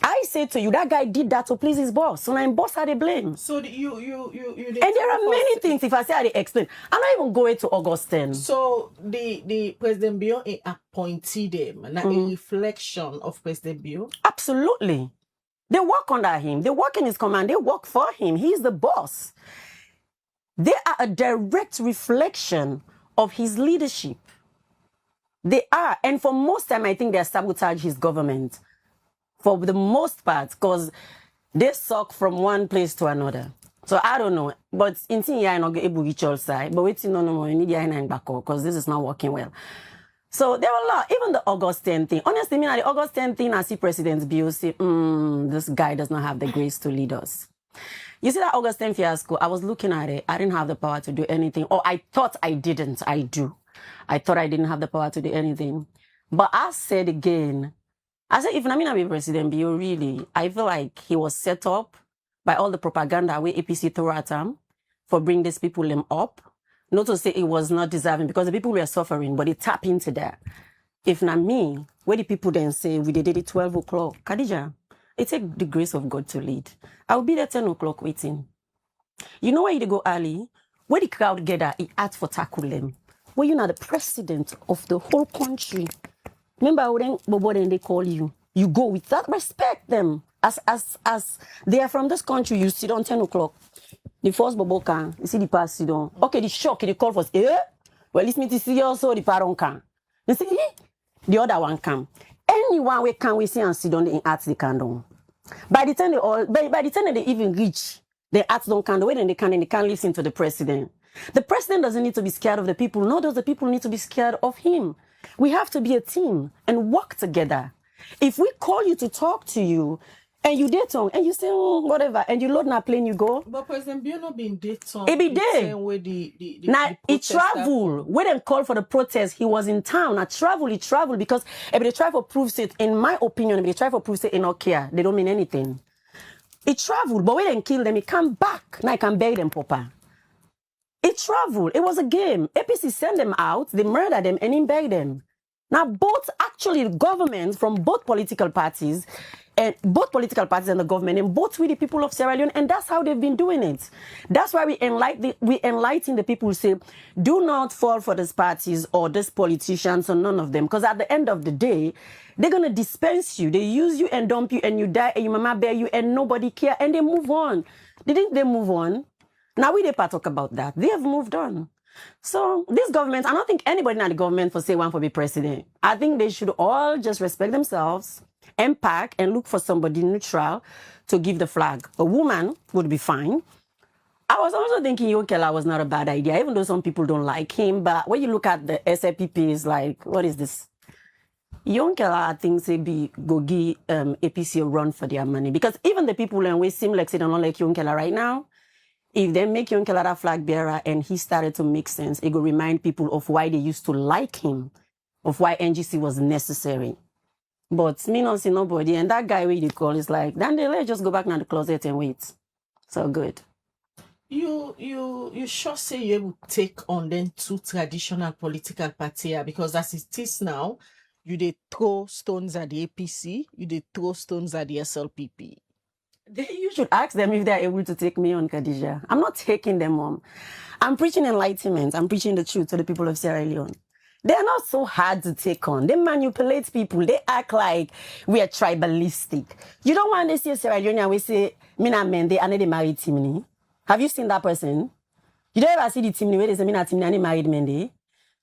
B: I say to you, that guy did that to please his boss. So now boss had a blame.
A: So you
B: and there are many things, if I say I explain, I'm not even going to Augustine.
A: So the President Bio appointed them, and a reflection of President Bio?
B: Absolutely. They work under him. They work in his command. They work for him. He's the boss. They are a direct reflection of his leadership. They are. And for most time, I think they sabotage his government. For the most part, because they suck from one place to another. So I don't know. But in thing, I not get able to reach side. But waiting no more, you need the back because this is not working well. So there were a lot, even the August 10th thing. Honestly, the August 10th thing, I see President Bill say, this guy does not have the grace to lead us. You see that August 10th fiasco, I was looking at it. I didn't have the power to do anything. Or I thought I didn't. I do. I thought I didn't have the power to do anything. But I said again, I said, if Namina be President Bill, really, I feel like he was set up by all the propaganda we APC threw at him for bring these people up. Not to say it was not deserving because the people were suffering, but it tapped into that. If not me, where the people then say we did it 12 o'clock, Khadija, it takes the grace of God to lead. I will be there 10 o'clock waiting. You know where you go early? Where the crowd gather, it asked for tackle them. Where you know the president of the whole country. Remember when they call you, you go with that, respect them. As they are from this country, you sit on 10 o'clock. The first bobo can, you see the pass sit down. Okay, the shock, the call for, well, it's me to see also the paron can. You see, the other one can. Anyone we can we see and sit down, they ask the candle. By the time they even reach, the arts don't can, when they can't listen to the president. The president doesn't need to be scared of the people, nor does the people need to be scared of him. We have to be a team and work together. If we call you to talk to you, and you date on, and you say, whatever, and you load na plane, you go.
A: But President Bill not been date on.
B: It be there. Now, he travel. When they call for the protest, he was in town. He travel because if they try for prove it, in my opinion, if they try for prove it in Nokia, they don't mean anything. He traveled, but when they kill them, he come back. Now he can bury them, Papa. He traveled. It was a game. APC sent them out, they murdered them, and he buried them. Now, both actually governments from both political parties and the government, and both with the people of Sierra Leone, and that's how they've been doing it. That's why we enlighten the people who say, do not fall for these parties or these politicians or none of them, because at the end of the day, they're going to dispense you. They use you and dump you, and you die, and your mama bear you, and nobody care, and they move on. Didn't they move on? Now we talk about that. They have moved on. So this government, I don't think anybody in the government for say one for be president. I think they should all just respect themselves, unpack, and look for somebody neutral to give the flag. A woman would be fine. I was also thinking Yonkela was not a bad idea, even though some people don't like him. But when you look at the SLPP, is like, what is this? Yonkela, I think, say be go give APC a run for their money. Because even the people and we seem like they don't like Yonkela right now. If they make Yonkela that flag bearer and he started to make sense, it will remind people of why they used to like him, of why NGC was necessary. But me not see nobody, and that guy where they call is like, then they just go back in the closet and wait. So good.
A: You sure say you able to take on them two traditional political parties because as it is now, you they throw stones at the APC, you they throw stones at the SLPP.
B: You should ask them if they're able to take me on, Khadija. I'm not taking them on. I'm preaching enlightenment. I'm preaching the truth to the people of Sierra Leone. They're not so hard to take on. They manipulate people. They act like we are tribalistic. You don't want to see a Sierra Leonean we say, Mina Mende, and they married Timini. Have you seen that person? You don't ever see the Timini where they say, Mina Timini, and they married Mende?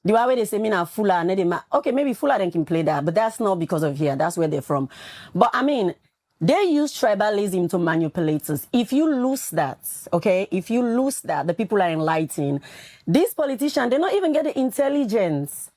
B: The one where they say, Mina Fula, and they okay, maybe Fula then can play that, but that's not because of here. That's where they're from. But I mean, they use tribalism to manipulate us. If you lose that, okay, if you lose that, the people are enlightened. These politicians, they don't even get the intelligence.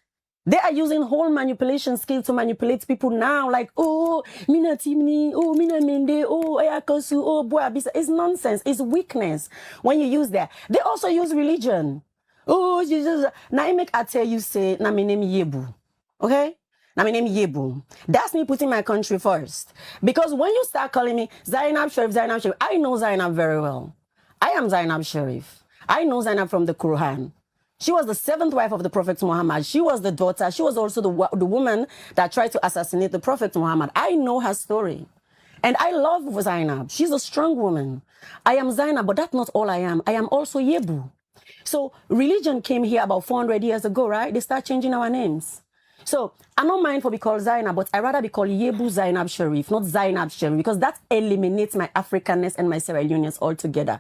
B: They are using whole manipulation skills to manipulate people now, like, oh, Mina Timni, oh, Mina Mende, oh, Ayakosu, oh, Boa Bisa. It's nonsense. It's weakness when you use that. They also use religion. Oh, Jesus. Now, I make I tell you, say, na my name Yebu. Okay? Now, my name Yebu. That's me putting my country first. Because when you start calling me Zainab Sharif, I know Zainab very well. I am Zainab Sharif. I know Zainab from the Quran. She was the 7th wife of the Prophet Muhammad. She was the daughter. She was also the woman that tried to assassinate the Prophet Muhammad. I know her story. And I love Zainab. She's a strong woman. I am Zainab, but that's not all I am. I am also Yebu. So religion came here about 400 years ago, right? They start changing our names. So I'm not mindful be called Zainab, but I rather be called Yebu Zainab Sharif, not Zainab Sharif, because that eliminates my Africanness and my Sierra Leoneans altogether.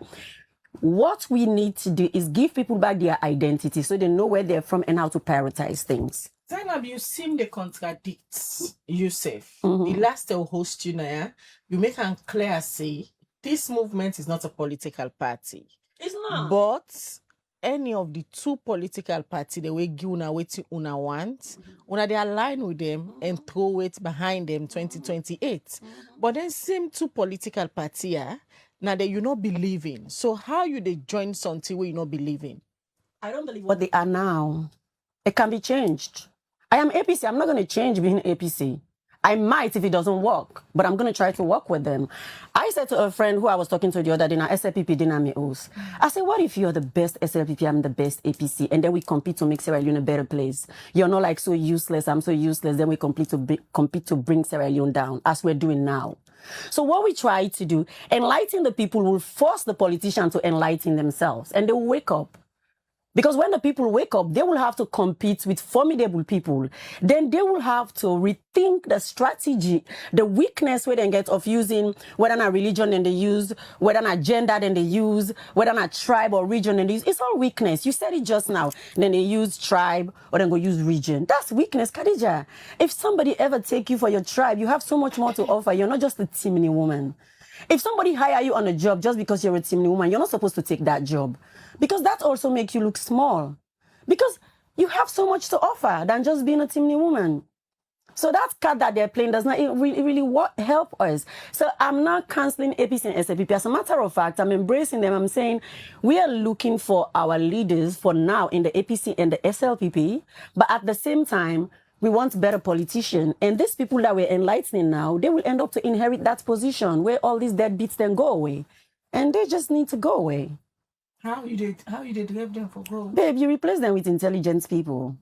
B: What we need to do is give people back their identity so they know where they're from and how to prioritize things.
A: Zainab, you seem to contradict yourself. The last host you know, you make it clear say this movement is not a political party.
B: It's not.
A: But any of the two political parties, the way give una wetin una want, una they align with them and throw it behind them 2028. But then same two political parties, now that you not believe in. So how you they join something where you not believe in?
B: I don't believe what they are now. It can be changed. I am APC. I'm not going to change being APC. I might if it doesn't work, but I'm going to try to work with them. I said to a friend who I was talking to the other day, SLPP dynamics. I said, what if you're the best SLPP, I'm the best APC, and then we compete to make Sierra Leone a better place? You're not like so useless, I'm so useless, then we compete to bring Sierra Leone down, as we're doing now. So what we try to do, enlighten the people will force the politicians to enlighten themselves, and they will wake up. Because when the people wake up, they will have to compete with formidable people. Then they will have to rethink the strategy, the weakness where they get of using whether not religion then they use, whether not gender then they use, whether not tribe or region then they use. It's all weakness. You said it just now. Then they use tribe or then go use region. That's weakness, Khadija. If somebody ever take you for your tribe, you have so much more to offer. You're not just a Timini woman. If somebody hire you on a job just because you're a Timini woman, you're not supposed to take that job. Because that also makes you look small. Because you have so much to offer than just being a Timini woman. So that card that they're playing does not really help us. So I'm not canceling APC and SLPP. As a matter of fact, I'm embracing them. I'm saying we are looking for our leaders for now in the APC and the SLPP. But at the same time, we want better politicians. And these people that we're enlightening now, they will end up to inherit that position where all these deadbeats then go away. And they just need to go away.
A: How you did have them for gold?
B: Babe, you replace them with intelligent people.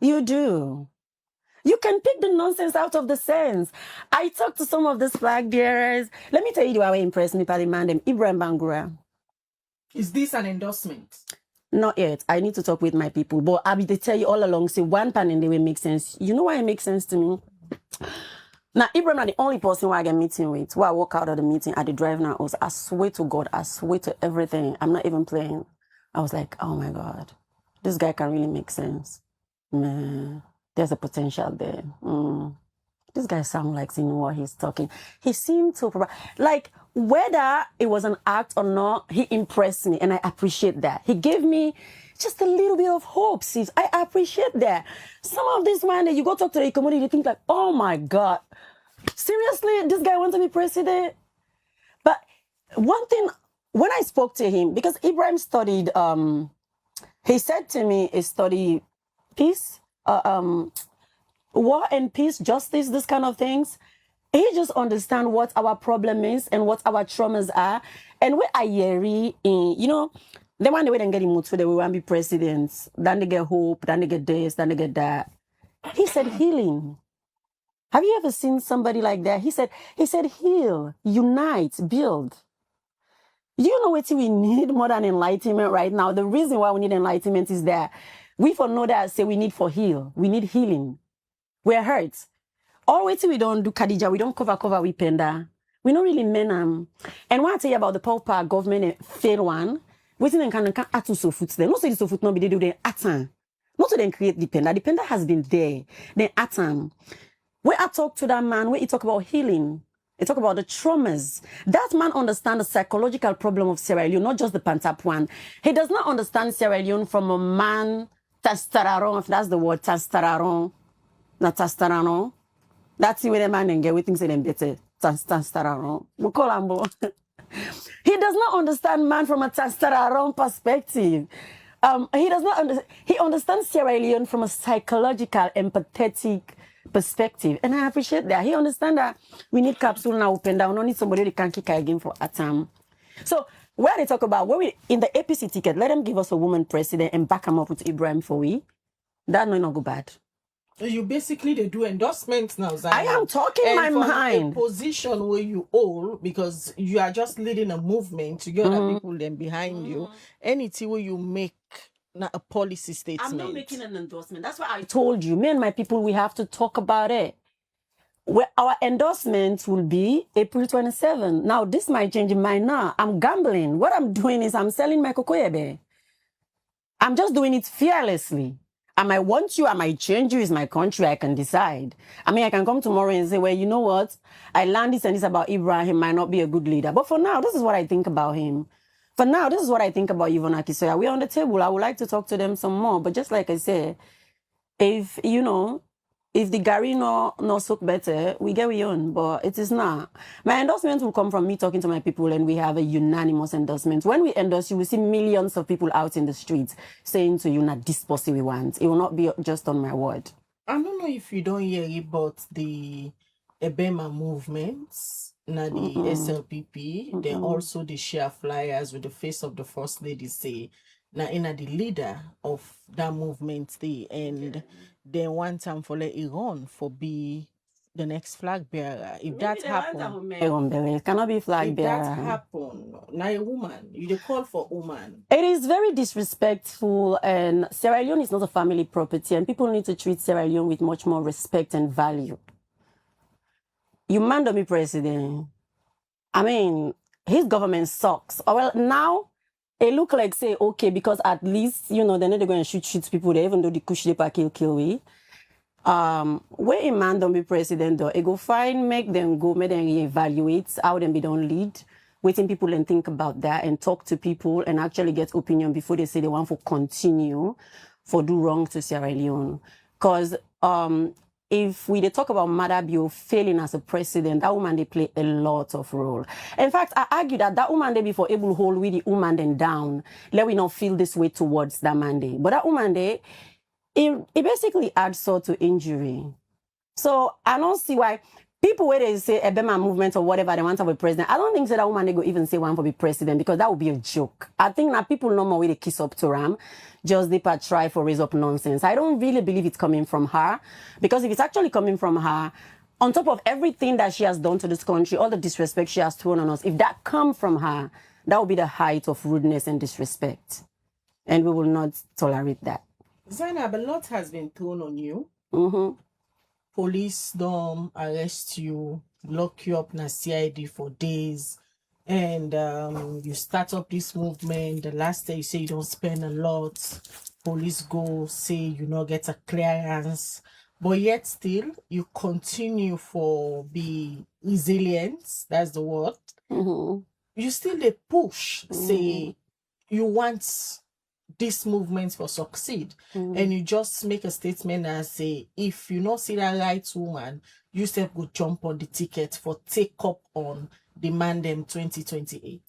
B: You do. You can pick the nonsense out of the sense. I talked to some of these flag bearers. Let me tell you why impressed me, Paddy Mandem, Ibrahim Bangura.
A: Is this an endorsement?
B: Not yet. I need to talk with my people. But I will tell you all along, say one pan in the way makes sense. You know why it makes sense to me? Now, Ibrahim are the only person who I get meeting with. Who I walk out of the meeting at the driving house. I swear to God, I swear to everything. I'm not even playing. I was like, oh my God, this guy can really make sense. Man, there's a potential there. This guy sounds like he knows what he's talking. He seemed to, like, whether it was an act or not, he impressed me, and I appreciate that. He gave me just a little bit of hope, sis. I appreciate that. Some of this man that you go talk to the community, you think like, oh my God, seriously, this guy wants to be president? But one thing, when I spoke to him, because Ibrahim studied, he said to me, he studied peace, war and peace, justice, this kind of things. He just understand what our problem is and what our traumas are. And where I hear in, you know, the one they get him to, they want to be presidents. Then they get hope, then they get this, then they get that. He said healing. Have you ever seen somebody like that? He said heal, unite, build. You know what we need more than enlightenment right now? The reason why we need enlightenment is that we for know that say we need for heal. We need healing. We're hurt. All we don't do, Khadija, we don't cover we penda. We don't really mean And when I tell you about the power government fail one, we think can atu so foot there. Not say the so foot no be they do the atan. Not to then create the penda. The penda has been there. Then atan. When I talk to that man, when he talk about healing, he talk about the traumas. That man understands the psychological problem of Sierra Leone, not just the Pantap one. He does not understand Sierra Leone from a man, tastararon, if that's the word, tastararon. Not tastararon. That's where the man and get we think say them better. Tastararon. He does not understand man from a tastararon perspective. He does not understand. He understands Sierra Leone from a psychological, empathetic perspective, and I appreciate that. He understands that we need capsule now open down. We don't need somebody that can kick again for a time. So where they talk about where we in the APC ticket, let them give us a woman president and back them up with Ibrahim for we. That no go bad.
A: You basically they do endorsements now, Zainab.
B: I am talking my mind.
A: A position where you hold because you are just leading a movement. You get other people then behind you. Anything where you make a policy statement.
B: I'm not making an endorsement. That's why I told you, me and my people, we have to talk about it. Well, our endorsement will be April 27. Now, this might change, it might not. I'm gambling. What I'm doing is I'm selling my kokoyebe. I'm just doing it fearlessly. I might want you, I might change you, it's my country, I can decide. I mean, I can come tomorrow and say, well, you know what? I learned this and this about Ibrahim, might not be a good leader. But for now, this is what I think about him. For now, this is what I think about Yvonne Akisoya. We're on the table. I would like to talk to them some more. But just like I said, if, you know, if the Gary no soak better, we get we on, but it is not. My endorsement will come from me talking to my people, and we have a unanimous endorsement. When we endorse, you will see millions of people out in the streets saying to you, "Not this pussy we want." It will not be just on my word.
A: I don't know if you don't hear about the Ebema movements, na the SLPP, then also the share flyers with the face of the First Lady say, na ina the leader of that movement they, and they want time for let Iran for be the next flag bearer. If that happen,
B: It cannot be flag
A: if
B: bearer.
A: that happen, now a woman, you dey call for woman.
B: It is very disrespectful, and Sierra Leone is not a family property, and people need to treat Sierra Leone with much more respect and value. You man don't be president. I mean, his government sucks. Well, now it look like say, okay, because at least, you know, they're not going to shoot people there, even though the kush they kill we. Where a man don't be president though, it go fine, make them reevaluate how them be don't lead, waiting people and think about that and talk to people and actually get opinion before they say they want to continue for do wrong to Sierra Leone. Because if we talk about Madabio failing as a president, that woman they play a lot of role. In fact, I argue that woman they before able to hold with the woman then down, let we not feel this way towards that man day. But that woman they it basically adds sort to injury. So I don't see why people where they say Ebema movement or whatever they want to be president, I don't think that woman they go even say one for be president, because that would be a joke. I think that people know more way they kiss up to Ram, just they try for raise up nonsense. I don't really believe it's coming from her, because if it's actually coming from her, on top of everything that she has done to this country, all the disrespect she has thrown on us, if that come from her, that would be the height of rudeness and disrespect. And we will not tolerate that.
A: Zainab, a lot has been thrown on you. Police don't arrest you, lock you up in a CID for days, and you start up this movement. The last day you say you don't spend a lot. Police go say you not get a clearance, but yet still you continue for be resilient. That's the word. You still they push, say you want this movement for succeed, and you just make a statement and say, if you not see that right woman, you self go jump on the ticket for take up on demand them 2028.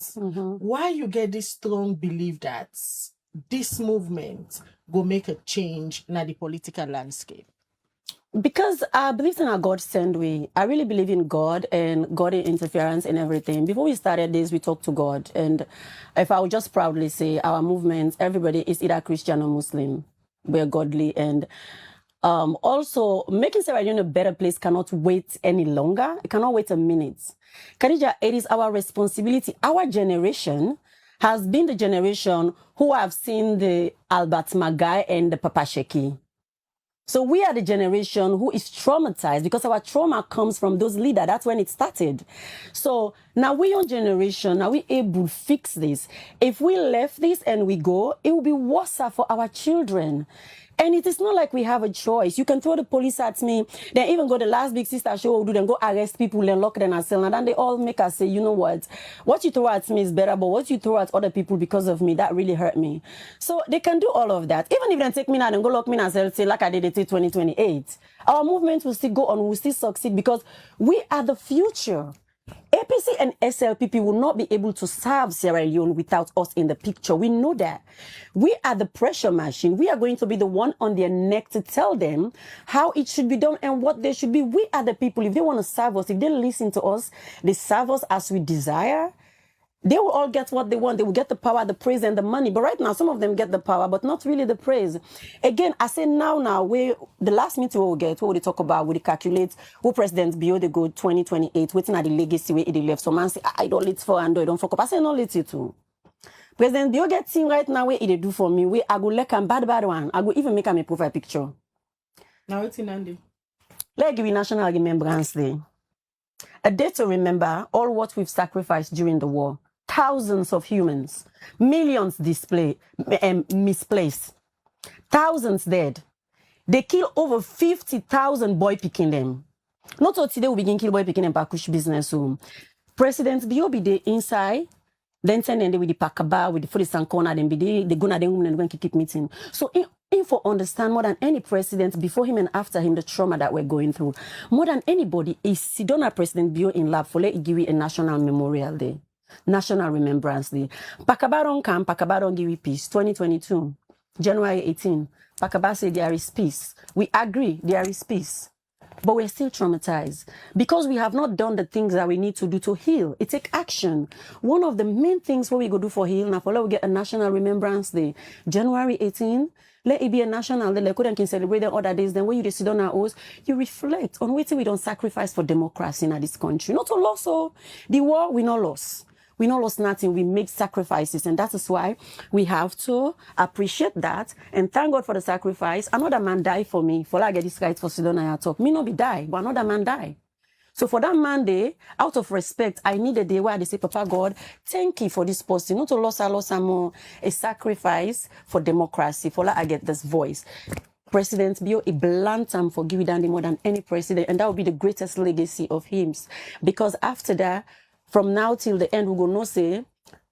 A: Why you get this strong belief that this movement go make a change in the political landscape?
B: Because I believe in a God-sent way. I really believe in God and God in interference and everything. Before we started this, we talked to God. And if I would just proudly say our movement, everybody is either Christian or Muslim. We're godly. And also, making Sierra Leone a better place cannot wait any longer. It cannot wait a minute. Khadija, it is our responsibility. Our generation has been the generation who have seen the Albert Magai and the Papa Sheki. So we are the generation who is traumatized because our trauma comes from those leaders. That's when it started. So now we young generation, are we able to fix this? If we left this and we go, it will be worse for our children. And it is not like we have a choice. You can throw the police at me. Then even go the last big sister show will do, then go arrest people and lock them in a cell. And then they all make us say, you know what you throw at me is better, but what you throw at other people because of me, that really hurt me. So they can do all of that. Even if they take me now and go lock me in a cell, say like I did it in 2028, our movement will still go on, will still succeed because we are the future. APC and SLPP will not be able to serve Sierra Leone without us in the picture. We know that. We are the pressure machine. We are going to be the one on their neck to tell them how it should be done and what they should be. We are the people. If they want to serve us, if they listen to us, they serve us as we desire, they will all get what they want. They will get the power, the praise, and the money. But right now, some of them get the power, but not really the praise. Again, I say now, the last meeting we'll get, what we talk about, we calculate who president Bio they go 2028, waiting at the legacy where they left. Some man say, I don't let for and I don't fuck up. I say, no, let you too. President Bio get thing right now where they do for me, where I go like a bad one. I go even make a profile picture.
A: Now it's in Andy.
B: Let's give you National Remembrance Day. A day to remember all what we've sacrificed during the war. Thousands of humans, millions misplaced, thousands dead, They kill over 50,000 boy picking them. Not all today we begin kill boy picking and pakush business home. President Bio be the inside, then send them with the pakaba, with the police and corner, then be the gonna then women and going to keep meeting. So info understand more than any president before him and after him the trauma that we're going through. More than anybody is Sidona President Bio in lab for let give a National Memorial Day. National Remembrance Day. Pakaba don't come, Pakaba don't give peace. 2022, January 18. Pakaba said there is peace. We agree there is peace. But we're still traumatized because we have not done the things that we need to do to heal. It takes action. One of the main things what we go do for heal, now for we get a National Remembrance Day, January 18. Let it be a national day. Like can celebrate the other days. Then when you sit on our oaths, you reflect on what we don't sacrifice for democracy in this country. Not to lose so the war we not lost. We not lost nothing. We make sacrifices, and that is why we have to appreciate that and thank God for the sacrifice. Another man died for me. For I get this right for Sidona talk. Me not be die, but another man died. So for that Monday, out of respect, I need a day where they say, Papa God, thank you for this person. Not to lose more a sacrifice for democracy. For I get this voice. President Bio a blunt time for giving down more than any president, and that will be the greatest legacy of him. Because after that, from now till the end, we go no say,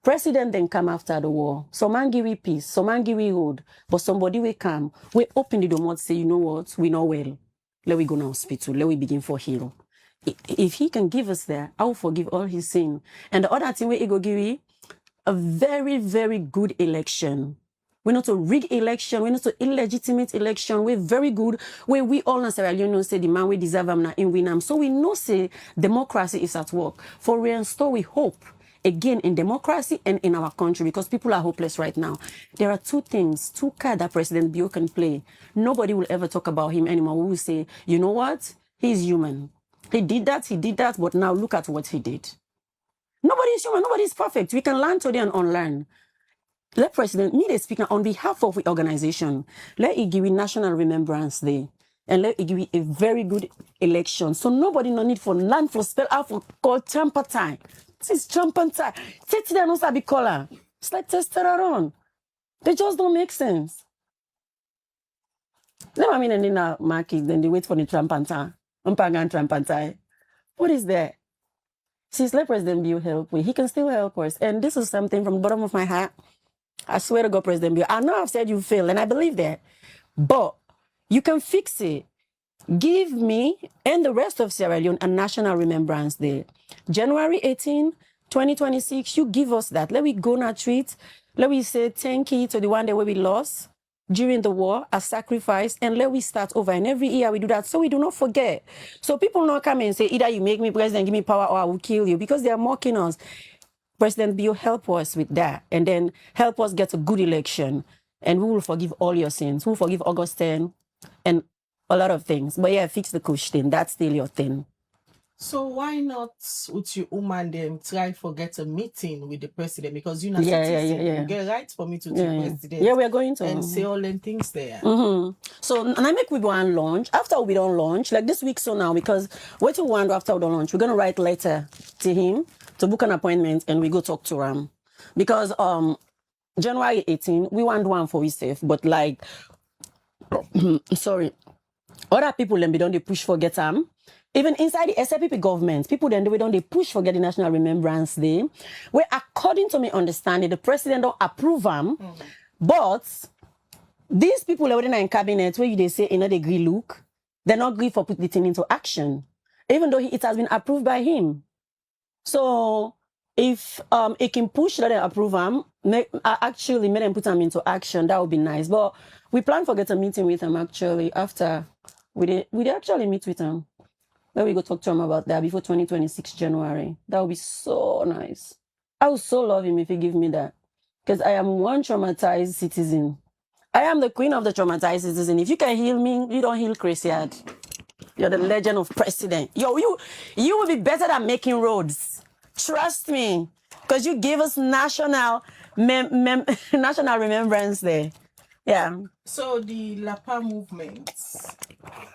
B: president then come after the war. Some man give we peace, some man give we hold, but somebody will come. We open the door and say, you know what, we know well. Let we go to hospital, let we begin for heal. If he can give us that, I will forgive all his sin. And the other thing we go give we a very, very good election. We're not a rigged election. We're not an illegitimate election. We're very good. Where we all necessarily know say the man we deserve him na in win. So we know say democracy is at work. For reinstore we hope again in democracy and in our country because people are hopeless right now. There are two cards that President Bio can play. Nobody will ever talk about him anymore. We will say, you know what? He's human. He did that, but now look at what he did. Nobody is human. Nobody is perfect. We can learn today and unlearn. Let President, me the speaker on behalf of the organization, let it give you National Remembrance Day and let it give you a very good election. So nobody no need for land for spell out for call champer time. This is champer time. Take them no sabi color. It's like testosterone. They just don't make sense. Then I mean and in a market, then they wait for the champer time. What is that? Since let President Bio help me, he can still help us. And this is something from the bottom of my heart. I swear to God, President Bio, I know I've said you failed, and I believe that. But you can fix it. Give me and the rest of Sierra Leone a National Remembrance Day. January 18, 2026, you give us that. Let we go on a treat. Let we say thank you to the one that we lost during the war, a sacrifice, and let we start over. And every year we do that so we do not forget. So people not come and say, either you make me president, give me power, or I will kill you, because they are mocking us. President Bio, help us with that, and then help us get a good election, and we will forgive all your sins. We will forgive Augustine and a lot of things. But yeah, fix the kush thing. That's still your thing.
A: So why not with you woman then try for get a meeting with the president, because you know you get right for me to the president.
B: Yeah, we are going to
A: and say all them things there.
B: So and I make we go and launch. After we don't launch, like this week so now, because what we want after we don't launch, we're gonna write letter to him to book an appointment and we go talk to him. Because January 18, we want one for we safe, but like sorry, other people then be don't they push for get him. Even inside the SLPP government, people then we don't they push for get the National Remembrance Day, where according to me understanding, the president don't approve them, but these people are in cabinet where they say they agree look, they're not agree for put the thing into action, even though it has been approved by him. So if it can push that they approve them, actually make them put them into action, that would be nice. But we plan for get a meeting with him actually after we actually meet with him. Then we go talk to him about that before 2026 January. That would be so nice. I would so love him if he give me that. Because I am one traumatized citizen. I am the queen of the traumatized citizen. If you can heal me, you don't heal Chris Yard. You're the legend of president. Yo, you will be better than making roads. Trust me. Because you gave us National Remembrance Day. Yeah.
A: So the Lapa movement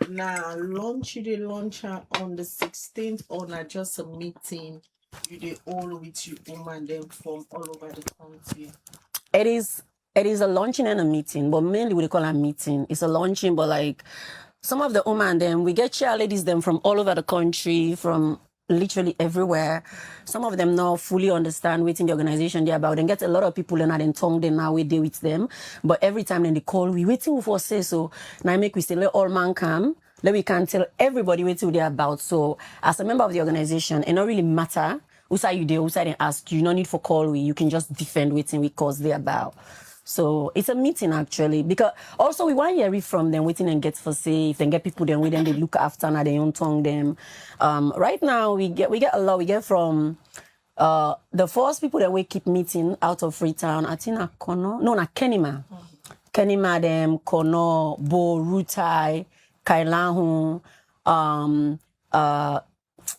A: now launch on the 16th, or not just a meeting you they all with you woman them from all over the country?
B: It is It is a launching and a meeting, but mainly we call it a meeting. It's a launching, but like some of the women, them we get cheerleaders them from all over the country, from literally everywhere. Some of them now fully understand what the organization they're about, and get a lot of people and then tongue them now we deal with them. But every time then they call, we waiting for say so. Now make we say let all man come. Then we can tell everybody what they're about. So as a member of the organization, it not really matter who say you there, who say they ask you. No need for call we. You can just defend waiting we cause they're about. So it's a meeting actually, because also we want to hear it from them, waiting and get for say, if they get people then with them, they look after and they don't tongue them. Right now we get a lot, we get from the first people that we keep meeting out of Freetown, I think na Kono, no, na Kenima. Kenima them, Kono, Bo, Rutai, Kailahu,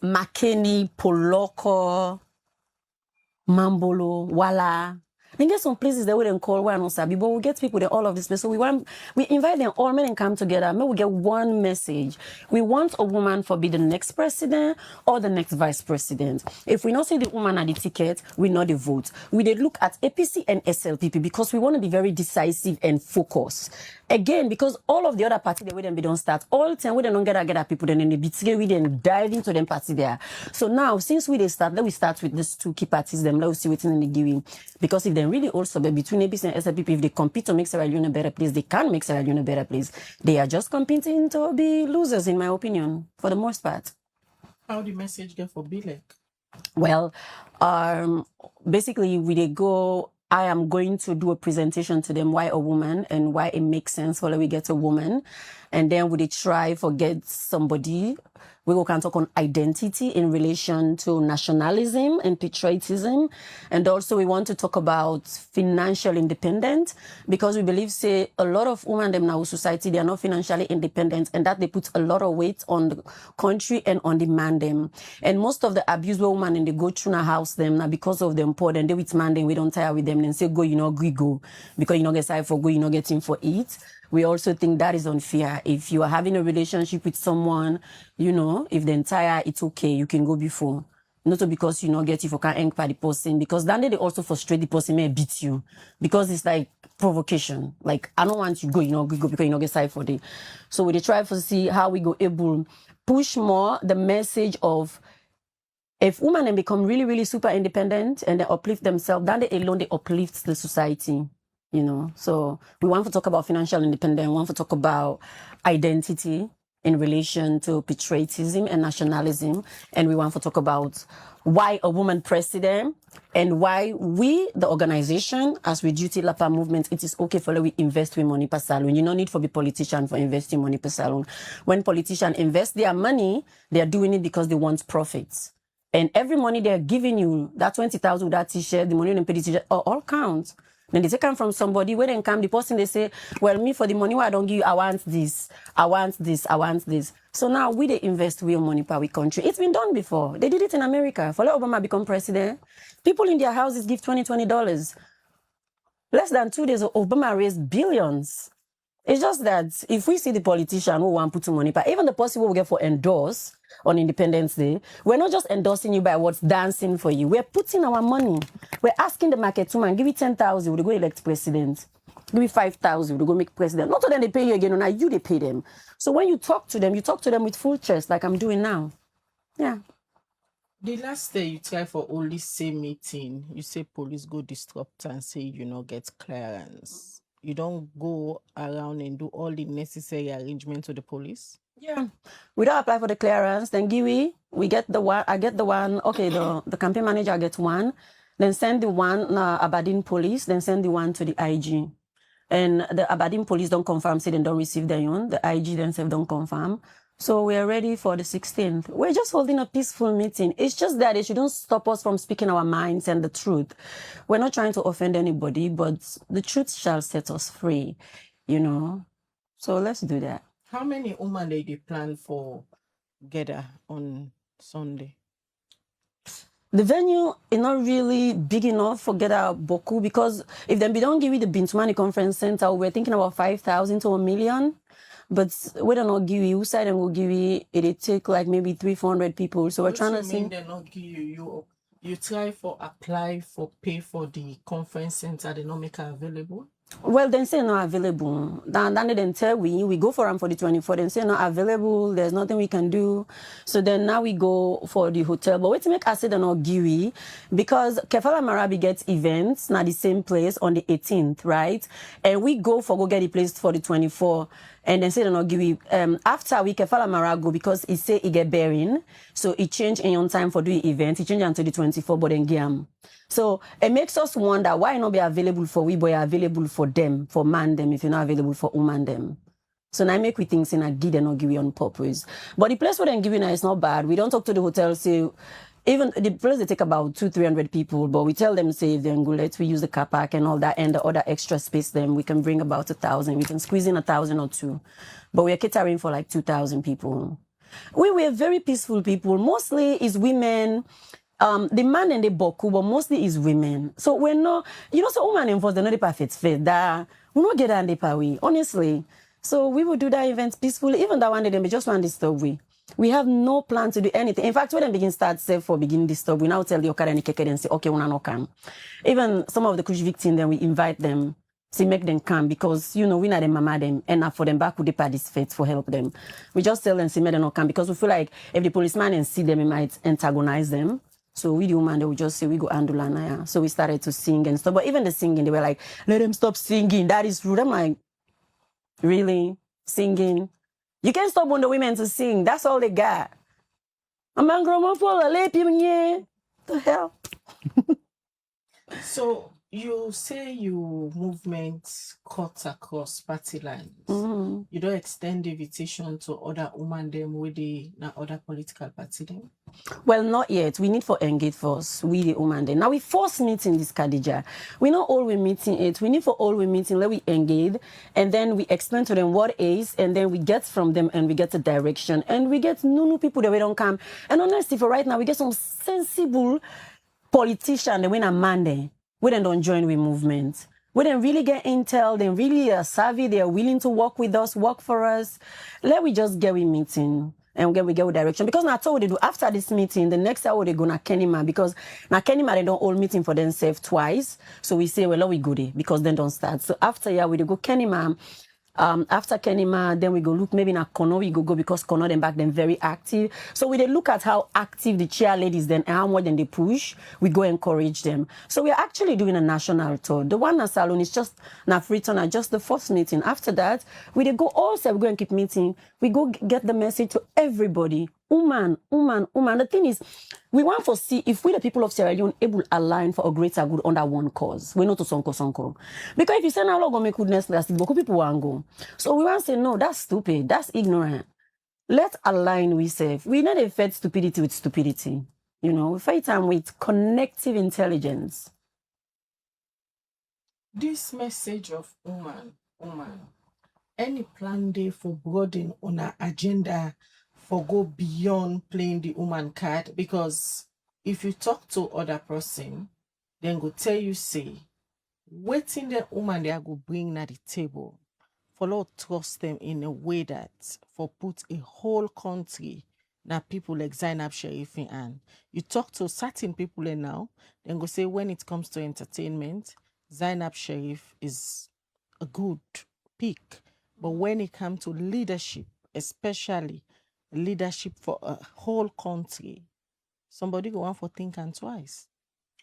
B: Makeni, Poloko, Mambolo, Wala. And get some places that we don't call one on Sabi, but we get people that all of this place. So we invite them all men and come together. Maybe we get one message. We want a woman for be the next president or the next vice president. If we not see the woman at the ticket, we know the vote. We did look at APC and SLPP because we want to be very decisive and focused. Again, because all of the other parties they we don't start all the time we don't get people then in the BTK we then dive into them party there. So now since we start, let we start with these two key parties them. Let us see what's in the giving. Because if they really also be between APC and SLPP, if they compete to make Sierra Leone a better place, they can make Sierra Leone a better place. They are just competing to be losers, in my opinion, for the most part.
A: How the message get for Bilek?
B: Well, basically we go. I am going to do a presentation to them why a woman and why it makes sense for we get a woman. And then we try for get somebody. We can talk on identity in relation to nationalism and patriotism. And also we want to talk about financial independence because we believe, say, a lot of women in our society, they are not financially independent and that they put a lot of weight on the country and on the man them. And most of the abused women and they go through a house them now because of them poor, then they with man them, we don't tire with them and say, go, you know, go. Because you know, get side for go, you know, getting for it. We also think that is unfair. If you are having a relationship with someone, you know, if the entire it's okay, you can go before. Not because you know get if you can't anchor the person, because then they also frustrate the person, may beat you. Because it's like provocation. Like I don't want you to go, you know, go because you know get side for it. So we try to see how we go able push more the message of if women then become really, really super independent and they uplift themselves, then they alone they uplift the society. You know, so we want to talk about financial independence, we want to talk about identity in relation to patriotism and nationalism, and we want to talk about why a woman president and why we, the organization, as we duty Lapa movement, it is okay for we invest with money per salon. You don't need for be politician for investing money per salon. When politicians invest their money, they are doing it because they want profits. And every money they're giving you, that 20,000, that t-shirt, the money you pay the t-shirt, all counts. Then they take them from somebody, where then come the person, they say, well, me for the money, why I don't give you, I want this, I want this, I want this. So now we they invest real money per week country. It's been done before. They did it in America. For Obama become president, people in their houses give $20. Less than 2 days, Obama raised billions. It's just that if we see the politician who want to put money, but even the person who will get for endorse on Independence Day, we're not just endorsing you by what's dancing for you. We're putting our money. We're asking the market woman, give you 10,000, we'll go elect president. Give you 5,000, we'll go make president. Not to them they pay you again, now you they pay them. So when you talk to them with full chest, like I'm doing now. Yeah.
A: The last day you try for only same meeting, you say police go disrupt and say you know get clearance. You don't go around and do all the necessary arrangements with the police?
B: Yeah. We don't apply for the clearance. Then we get the one, I get the one, okay, the campaign manager gets one, then send the one Aberdeen police, then send the one to the IG. And the Aberdeen police don't confirm, say they don't receive their own. The IG themselves don't confirm. So we are ready for the 16th. We're just holding a peaceful meeting. It's just that it shouldn't stop us from speaking our minds and the truth. We're not trying to offend anybody, but the truth shall set us free, you know. So let's do that.
A: How many women they plan for gather on Sunday?
B: The venue is not really big enough for Gather Boku because if they don't give you the Bintumani Conference Center, we're thinking about 5,000 to 1 million. But we don't know give you, who side and will give you, it'll take like maybe 300-400 people. So we're trying to see.
A: They not give you try for apply for pay for the conference center, they not make it available?
B: Well, then say not available. Then they then tell we go for them for the 24. Then say not available. There's nothing we can do. So then now we go for the hotel. But wait to make I say they're not Giwi because Kefala Marabi gets events now the same place on the 18th, right? And we go get the place for the 24. And then say they're not Giwi. After we Kefala Marago because he say he get bearing, so he changed in on time for the event. He changed until the 24, but then Giam. So it makes us wonder why not be available for we, but available for them, for man them, if you're not available for woman them. So now I make we think in a give and not give you on purpose. But the place where they're giving is not bad. We don't talk to the hotel, say even the place they take about 200-300 people, but we tell them say if they're good, we use the car park and all that and the other extra space then we can bring about 1,000. We can squeeze in 1,000 or 2. But we're catering for like 2,000 people. We were very peaceful people. Mostly is women. The man and the boku, but mostly is women. So we're not, so woman enforce, they're not the perfect fit. That we not get that the power, honestly. So we will do that event peacefully. Even that one day, they just want to disturb we. We have no plan to do anything. In fact, when they begin start say for begin disturb, we now tell the Okada and Keke and say, okay, we not come. Even some of the Kush victims, then we invite them. See, make them come because, we not them mama them and for them back with the participate for help them. We just tell them, see, make them not come because we feel like if the policeman and see them, it might antagonize them. So we the woman, they would just say, we go Andulana. So we started to sing and stuff. But even the singing, they were like, let them stop singing. That is rude. I'm like, really? Singing? You can't stop on the women to sing. That's all they got. I'm angry for the hell.
A: So you say you movement cut across party lines.
B: Mm-hmm.
A: You don't extend the invitation to other women them with the other political party them?
B: Well, not yet. We need for engage first. We the woman then. Now we first meeting this Khadija. We not all we meeting it. We need for all we meeting. Let we engage and then we explain to them what is and then we get from them and we get a direction and we get new people that we don't come. And honestly, for right now we get some sensible politician that when a man there, we then don't join with movement. We then really get intel, they really are savvy, they are willing to work with us, work for us. Let we just get with meeting and we get with direction. Because now I told you after this meeting, the next hour they go na Kenima because na Kenima they don't all meeting for themselves twice. So we say, well, we go there because then don't start. So after we go Kenima. After Kenima, then we go look maybe na Kono, we go because Kono them back then very active. So we then look at how active the cheerleaders then and how much then they push, we go encourage them. So we are actually doing a national tour. The one na Salon is just na Freetown, just the first meeting. After that, we then go also, we go and keep meeting. We go get the message to everybody. Woman. The thing is, we want to see if we the people of Sierra Leone able to align for a greater good under one cause. We not to sonko. Because if you say now go make goodness last, beaucoup people want go. So we want to say no, that's stupid, that's ignorant. Let's align we say. We not fight stupidity with stupidity. We fight time with connective intelligence.
A: This message of woman, any plan day for broadening on our agenda for go beyond playing the woman card? Because if you talk to other person, then go tell you say, waiting the woman they are go bring at the table, for Lord trust them in a way that for put a whole country now people like Zainab Sharif and you talk to certain people now, then go say when it comes to entertainment, Zainab Sharif is a good pick. But when it comes to leadership, especially leadership for a whole country, somebody go on for thinking twice.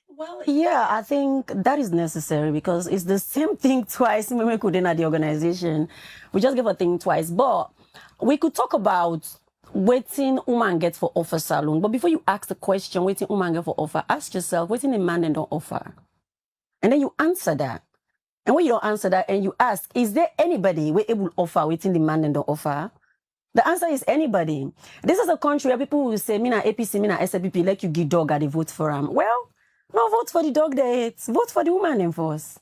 B: Well, yeah, I think that is necessary because it's the same thing twice when we couldn't at the organization. We just give a thing twice. But we could talk about waiting woman get for offer salon. But before you ask the question, waiting woman get for offer, ask yourself, waiting a man and don't offer. And then you answer that. And when you don't answer that and you ask, is there anybody we able to offer waiting the man and don't offer? The answer is anybody. This is a country where people will say, Mina APC, Mina SLPP, like you give dog at the vote for him. Well, no vote for the dog they hate. Vote for the woman in force.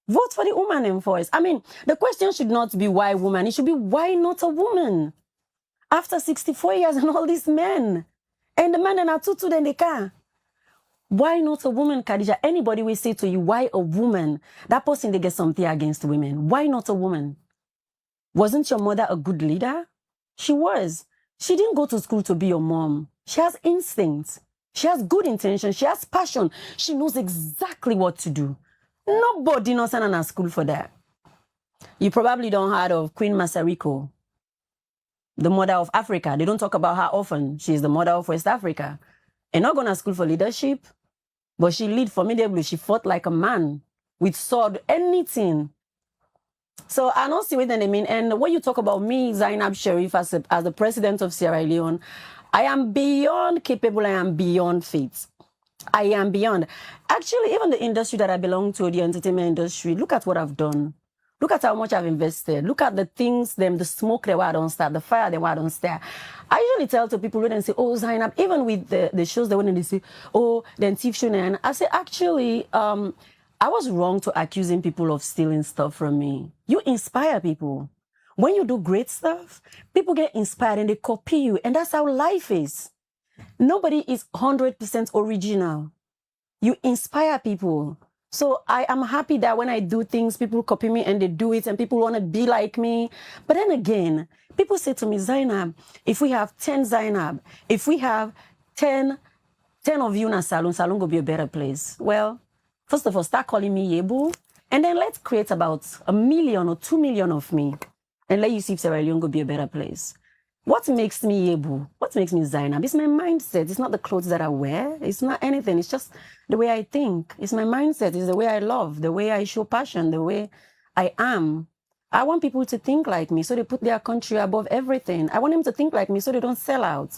B: Vote for the woman in force. I mean, the question should not be why woman. It should be why not a woman? After 64 years and all these men. And the men are tutu then they can. Why not a woman, Khadija? Anybody will say to you, why a woman? That person, they get something against women. Why not a woman? Wasn't your mother a good leader? She was. She didn't go to school to be your mom. She has instincts. She has good intentions. She has passion. She knows exactly what to do. Nobody knows send a school for that. You probably don't heard of Queen Masariko, the mother of Africa. They don't talk about her often. She's the mother of West Africa. And not going to school for leadership, but she lead formidably. She fought like a man with sword, anything. So I don't see what they mean. And when you talk about me, Zainab Sherif, as the president of Sierra Leone, I am beyond capable. I am beyond fit. I am beyond. Actually, even the industry that I belong to, the entertainment industry, look at what I've done. Look at how much I've invested. Look at the things, the smoke they were don't start, the fire they were don't start. I usually tell to people when they say, oh, Zainab, even with the shows that when they say, oh, then thief show, and I say, actually, I was wrong to accusing people of stealing stuff from me. You inspire people. When you do great stuff, people get inspired and they copy you. And that's how life is. Nobody is 100% original. You inspire people. So I am happy that when I do things, people copy me and they do it and people want to be like me. But then again, people say to me, Zainab, if we have 10 Zainab, if we have 10 of you in a salon will be a better place. Well, first of all, start calling me Yebu. And then let's create about 1 million or 2 million of me. And let you see if Sierra Leone will be a better place. What makes me Yebu? What makes me Zainab? It's my mindset. It's not the clothes that I wear. It's not anything. It's just the way I think. It's my mindset. It's the way I love, the way I show passion, the way I am. I want people to think like me, so they put their country above everything. I want them to think like me, so they don't sell out.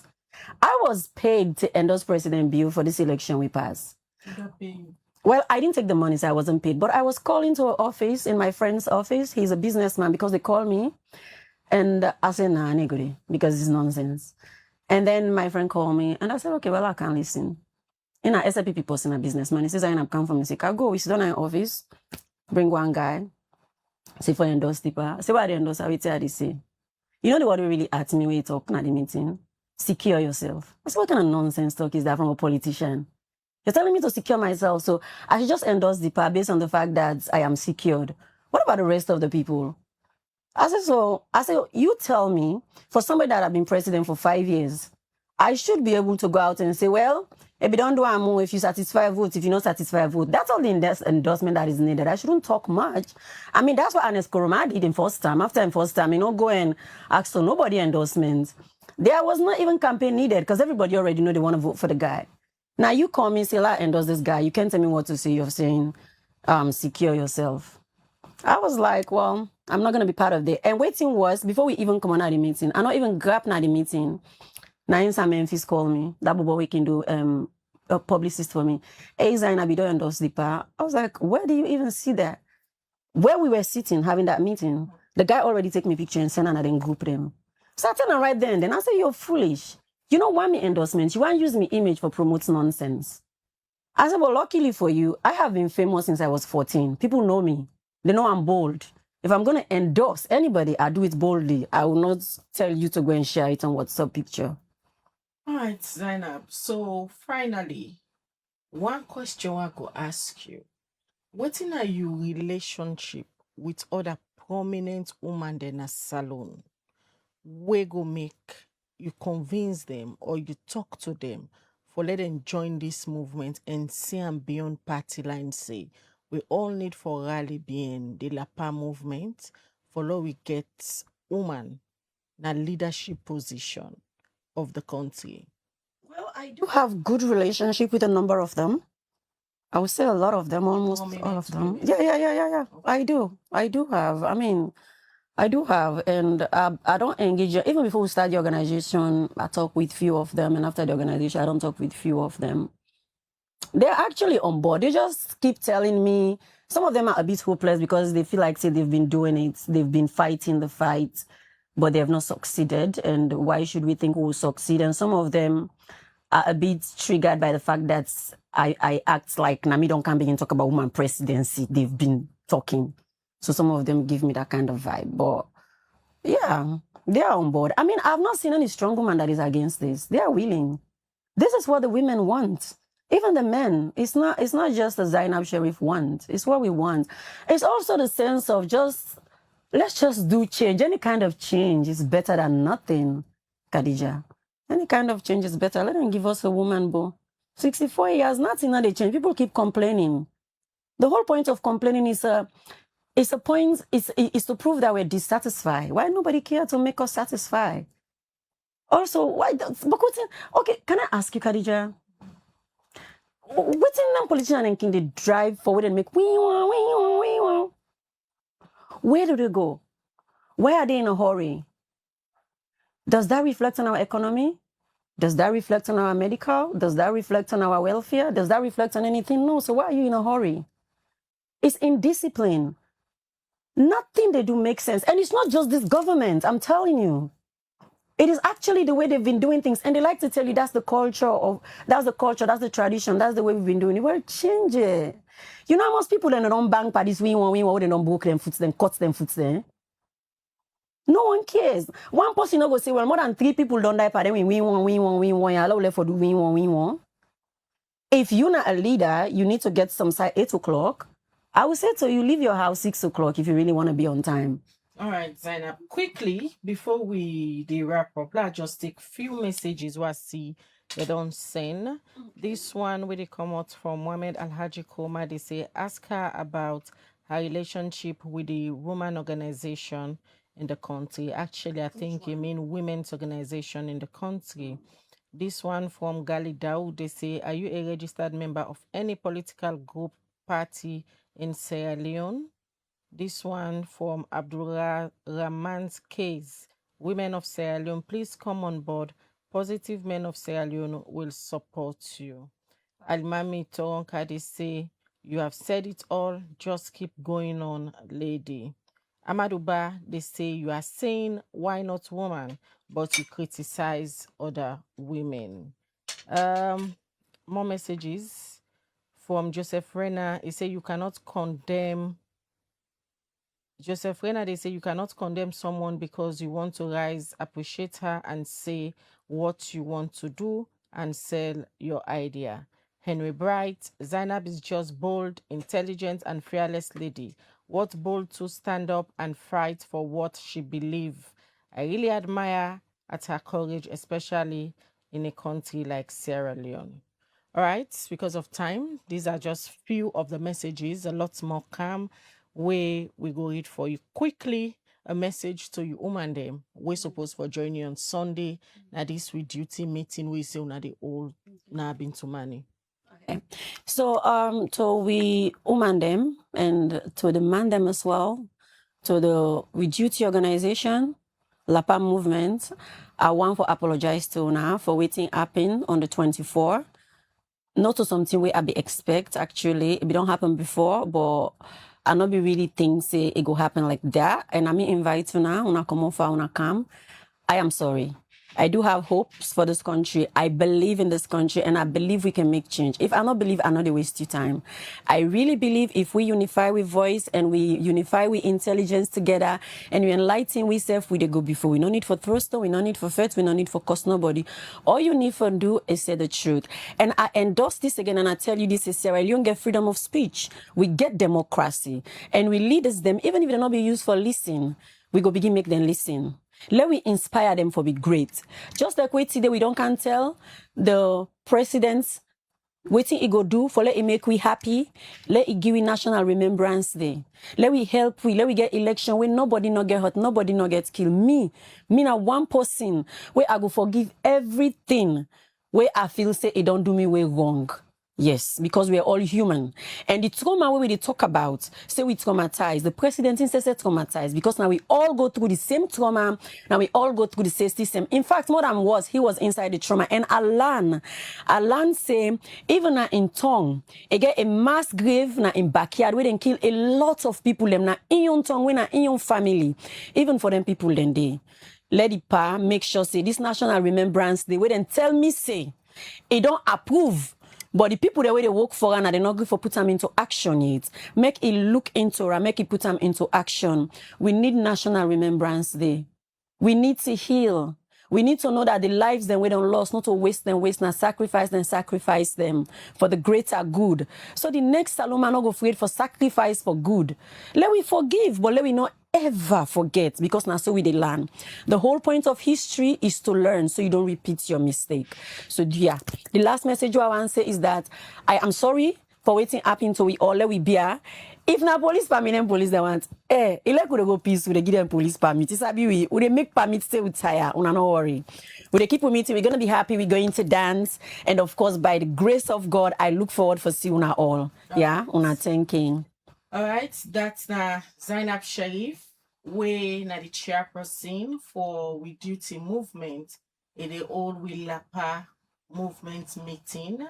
B: I was paid to endorse President Bill for this election we passed. Well, I didn't take the money, so I wasn't paid. But I was called into an office, in my friend's office. He's a businessman, because they called me. And I said, nah, nigga, because it's nonsense. And then my friend called me, and I said, okay, well, I can't listen. In a SAPP person, a businessman, he says, I come from the I go, we sit down in office, bring one guy, say for endorse tipper. I say, why they endorse? I will tell you, say. You know the word really at me when you talk at the meeting? Secure yourself. I said, what kind of nonsense talk is that from a politician? You're telling me to secure myself, so I should just endorse the PA based on the fact that I am secured. What about the rest of the people? I said, you tell me, for somebody that have been president for 5 years, I should be able to go out and say, well, if you don't do more, if you satisfy votes, if you not satisfy vote, that's all the endorsement that is needed. I shouldn't talk much. I mean, that's what Ernest Koroma did in first time. After in first time, go and ask for nobody endorsements. There was not even campaign needed, because everybody already know they want to vote for the guy. Now you call me and say, I endorse this guy. You can't tell me what to say. You're saying, secure yourself. I was like, well, I'm not going to be part of it. And waiting was, before we even come on at the meeting, I not even grab at the meeting. Now, some Memphis called me. That boy can do a publicist for me. Hey, Zainab, you don't endorse the PA. I was like, where do you even see that? Where we were sitting, having that meeting, the guy already take me picture and send another and group them. So I tell him right then I say, you're foolish. You don't want me endorsements. You want to use me image for promote nonsense. I said, well, luckily for you, I have been famous since I was 14. People know me. They know I'm bold. If I'm going to endorse anybody, I do it boldly. I will not tell you to go and share it on WhatsApp picture.
A: All right, Zainab. So finally, one question I go ask you. What are your relationship with other prominent women in a salon? We go make you convince them or you talk to them for let them join this movement and see and beyond party line say we all need for rally being the Lapa movement for law we get woman na leadership position of the country.
B: Well, I do have good relationship with a number of them. I would say a lot of them, almost all of them. Yeah. Okay. I do have. I mean, I do have, and I don't engage. Even before we start the organization, I talk with few of them, and after the organization, I don't talk with few of them. They're actually on board. They just keep telling me. Some of them are a bit hopeless because they feel like, say, they've been doing it, they've been fighting the fight, but they have not succeeded. And why should we think we'll succeed? And some of them are a bit triggered by the fact that I act like Nami don't come begin talk about woman presidency. They've been talking. So some of them give me that kind of vibe. But yeah, they are on board. I mean, I've not seen any strong woman that is against this. They are willing. This is what the women want. Even the men. It's not just a Zainab Sherif want. It's what we want. It's also the sense of let's just do change. Any kind of change is better than nothing, Khadija. Any kind of change is better. Let them give us a woman, bo. 64 years, nothing not they change. People keep complaining. The whole point of complaining is to prove that we're dissatisfied. Why nobody care to make us satisfied? Also, okay, can I ask you, Khadija? What's in them politician and king they drive forward and make wee-wah. Where do they go? Why are they in a hurry? Does that reflect on our economy? Does that reflect on our medical? Does that reflect on our welfare? Does that reflect on anything? No. So why are you in a hurry? It's indiscipline. Nothing they do makes sense. And it's not just this government, I'm telling you. It is actually the way they've been doing things. And they like to tell you that's the culture, that's the tradition, that's the way we've been doing it. Well, change it. You know, most people that don't bank by this, we want, they don't book them, foot them, cut them, foot them. No one cares. One person will say, well, more than 3 people don't die per day. We want. You're allowed for do we want. If you're not a leader, you need to get some side 8 o'clock. I would say to you, leave your house 6 o'clock if you really want to be on time.
A: All right, Zainab. Quickly, before we wrap up, let's just take few messages we see they don't send. This one where they come out from Mohamed Alhaji Koma, they say, ask her about her relationship with the woman organization in the country. Actually, I think you mean women's organization in the country. This one from Gali Daoud, they say, are you a registered member of any political group, party in Sierra Leone? This one from Abdullah Rahman's case. Women of Sierra Leone, please come on board. Positive men of Sierra Leone will support you. Almami Toronka, they say, you have said it all. Just keep going on, lady. Amaduba, they say, you are saying, why not woman? But you criticize other women. More messages from Joseph Renner. He say, you cannot condemn Joseph Rena, they say you cannot condemn someone because you want to rise, appreciate her, and say what you want to do and sell your idea. Henry Bright, Zainab is just bold, intelligent, and fearless lady. What bold to stand up and fight for what she believes. I really admire at her courage, especially in a country like Sierra Leone. All right, because of time, these are just few of the messages, a lot more come. We go read for you quickly a message to you woman them. We're supposed for join you on Sunday. Now this with duty meeting we say now the old now been to money.
B: Okay. So we woman them and to the man them as well, to the with duty organization, Lapa movement, I want to apologize to now for waiting happen on the 24th. Not to something we be expect actually. It don't happen before, but I not be really think say it go happen like that. And I invite you now, una come over, una come. I am sorry. I do have hopes for this country. I believe in this country and I believe we can make change. If I not believe, I not waste your time. I really believe if we unify with voice and we unify with intelligence together and we enlighten we self, we go before. We no need for thruster, we no need for fete, we no need for cost nobody. All you need for do is say the truth. And I endorse this again and I tell you this is Sierra Leone get freedom of speech. We get democracy and we leaders them, even if they not be used for listen, we go begin make them listen. Let we inspire them for be great. Just like we today, we don't can tell the presidents waiting it go do for let it make we happy. Let it give we National Remembrance Day. Let we help let we get election where nobody not get hurt, nobody not get killed. Me not one person where I go forgive everything where I feel say it don't do me way wrong. Yes, because we are all human. And the trauma where we talk about, say we traumatize. The president says traumatized because now we all go through the same trauma. Now we all go through the same. In fact, more than was, he was inside the trauma. And Alan say, even now in tongue, it get a mass grave now in backyard where they kill a lot of people. Them now in your tongue, when in your family, even for them people then they. Let it pa make sure say this National Remembrance Day. Wait and tell me say, it don't approve. But the people the way they work for and they're not good for put them into action yet. Make it look into or make it put them into action. We need National Remembrance Day. We need to heal. We need to know that the lives that we don't lost, not to waste them, not sacrifice them for the greater good. So the next Saloma not go afraid for sacrifice for good. Let we forgive, but let we not ever forget, because now so we they learn. The whole point of history is to learn so you don't repeat your mistake. So yeah, the last message I want to say is that I am sorry for waiting happen to we all let we bear. If na police permit, police they want. Ele could go peace, we give them police permit. It's we they make permit stay with tire. Una no worry. We keep meeting. We're gonna be happy. We're going to dance, and of course, by the grace of God, I look forward for see una all. Yeah, una thanking.
A: All right, that's Zainab Sharif. We na the chairperson for We Duty movement in the old Willapa movement meeting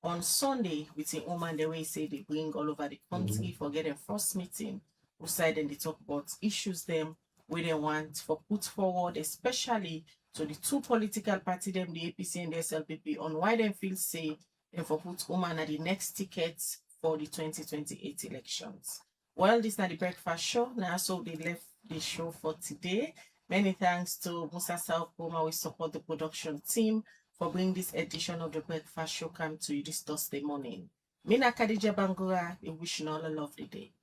A: on Sunday with the woman the way say they bring all over the country for getting first meeting. Who side and they talk about issues them where they want for put forward, especially to the two political party them, the APC and the SLPP, on why they feel say and for put woman at the next tickets for the 2028 elections. Well, this is not the breakfast show. Now, so they left the show for today. Many thanks to Musa Saukoma, we support the production team for bringing this edition of the breakfast show come to you this Thursday morning. Mina Khadija Bangura, we wish you all a lovely day.